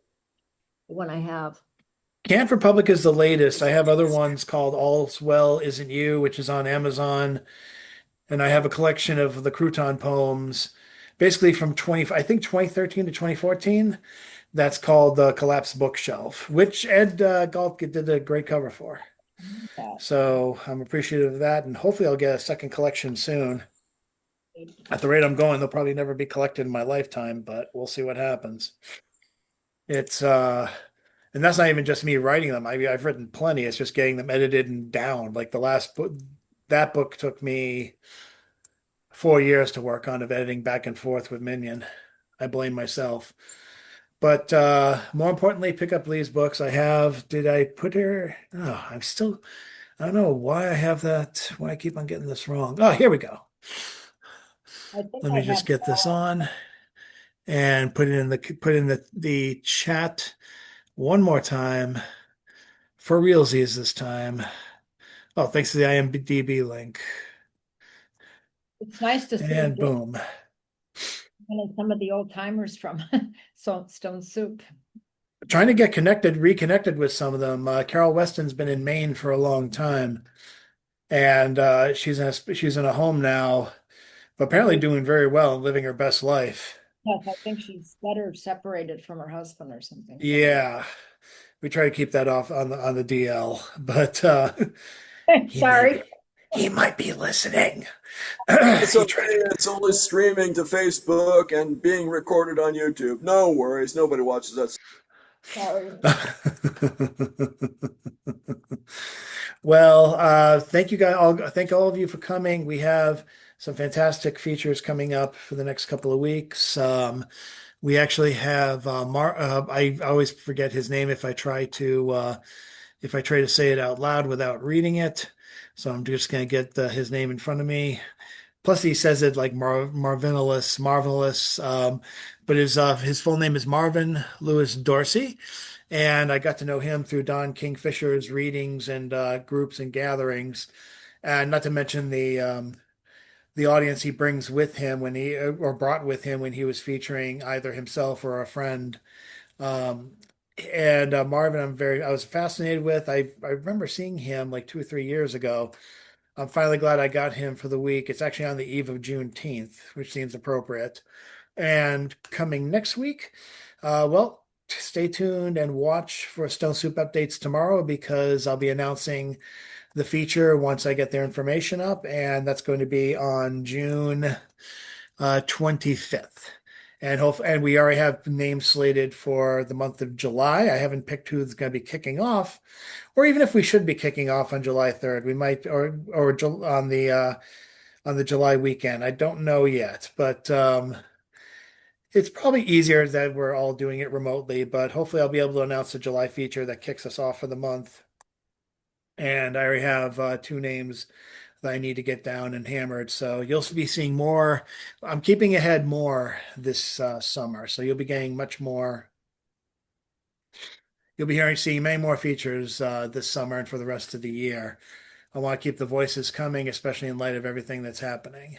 one I have? Can't Republic is the latest. I have other ones called All's Well Isn't You, which is on Amazon. And I have a collection of the Crouton poems, basically from 2013 to 2014. That's called the Collapsed Bookshelf, which Ed Galt did a great cover for. So I'm appreciative of that, and hopefully I'll get a second collection soon. At the rate I'm going, they'll probably never be collected in my lifetime, but we'll see what happens. It's And that's not even just me writing them. I mean, I've written plenty. It's just getting them edited and down. Like the last book, that book took me 4 years to work on of editing back and forth with Minion. I blame myself. But more importantly, pick up Lee's books. I have. Did I put her? Oh, I'm still. I don't know why I have that. Why I keep on getting this wrong. Oh, here we go. I think Let I me have just get this on and put in the chat one more time for realsies this time. Oh, thanks to the IMDb link. It's nice to see And boom. some of the old timers from Stone Soup. Trying to get reconnected with some of them. Carol Weston's been in Maine for a long time, and she's in a home now, but I apparently think, doing very well and living her best life. yes, I think she's better separated from her husband or something. Yeah, we try to keep that off on the DL, but he may Sorry. be he might be listening. It's He okay. tried to. It's only streaming to Facebook and being recorded on YouTube. No worries. Nobody watches that. Sorry. Well, thank you guys all. Thank all of you for coming. We have some fantastic features coming up for the next couple of weeks. We actually have I always forget his name if I try to say it out loud without reading it. So I'm just going to get his name in front of me. Plus, he says it like marvelous. But his full name is Marvin Lewis Dorsey, and I got to know him through Don Kingfisher's readings and groups and gatherings, and not to mention the audience he brings with him when he or brought with him when he was featuring either himself or a friend. Um, and Marvin, I was fascinated with. I remember seeing him like 2 or 3 years ago. I'm finally glad I got him for the week. It's actually on the eve of Juneteenth, which seems appropriate. And coming next week, well, stay tuned and watch for Stone Soup updates tomorrow because I'll be announcing the feature once I get their information up, and that's going to be on June 25th. And we already have names slated for the month of July. I haven't picked who's going to be kicking off, or even if we should be kicking off on July 3rd, we might, on the July weekend. I don't know yet, but it's probably easier that we're all doing it remotely. But hopefully, I'll be able to announce the July feature that kicks us off for the month. And I already have two names that I need to get down and hammered. So you'll be seeing more. I'm keeping ahead more this summer. So you'll be getting much more. You'll be seeing many more features this summer and for the rest of the year. I want to keep the voices coming, especially in light of everything that's happening.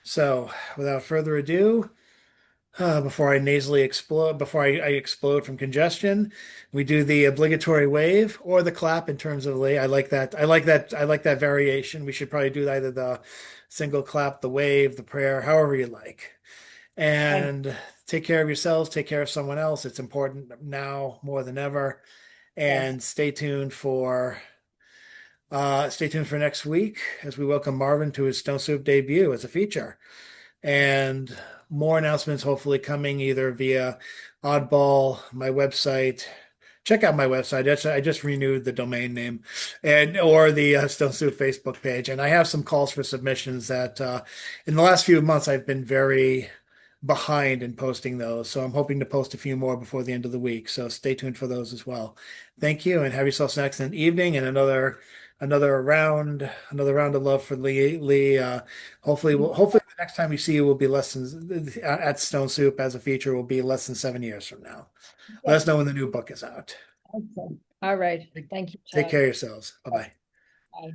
So without further ado, before I nasally explode, before I explode from congestion, we do the obligatory wave or the clap in terms of Lee. I like that. I like that. I like that variation. We should probably do either the single clap, the wave, the prayer, however you like. Thanks. And take care of yourselves, take care of someone else. It's important now more than ever. Yes. And stay tuned for next week as we welcome Marvin to his Stone Soup debut as a feature. And more announcements hopefully coming either via Oddball, my website. Check out my website. I just renewed the domain name, and or the Stone Soup Facebook page. And I have some calls for submissions that in the last few months I've been very behind in posting those. So I'm hoping to post a few more before the end of the week. So stay tuned for those as well. Thank you, and have yourselves an excellent evening and another round of love for Lee. Hopefully the next time we see you will be less than at Stone Soup as a feature will be less than 7 years from now. Let us Yes. know when the new book is out. Okay. All right. Thank you, Take Chad. care of yourselves. Bye bye. Bye.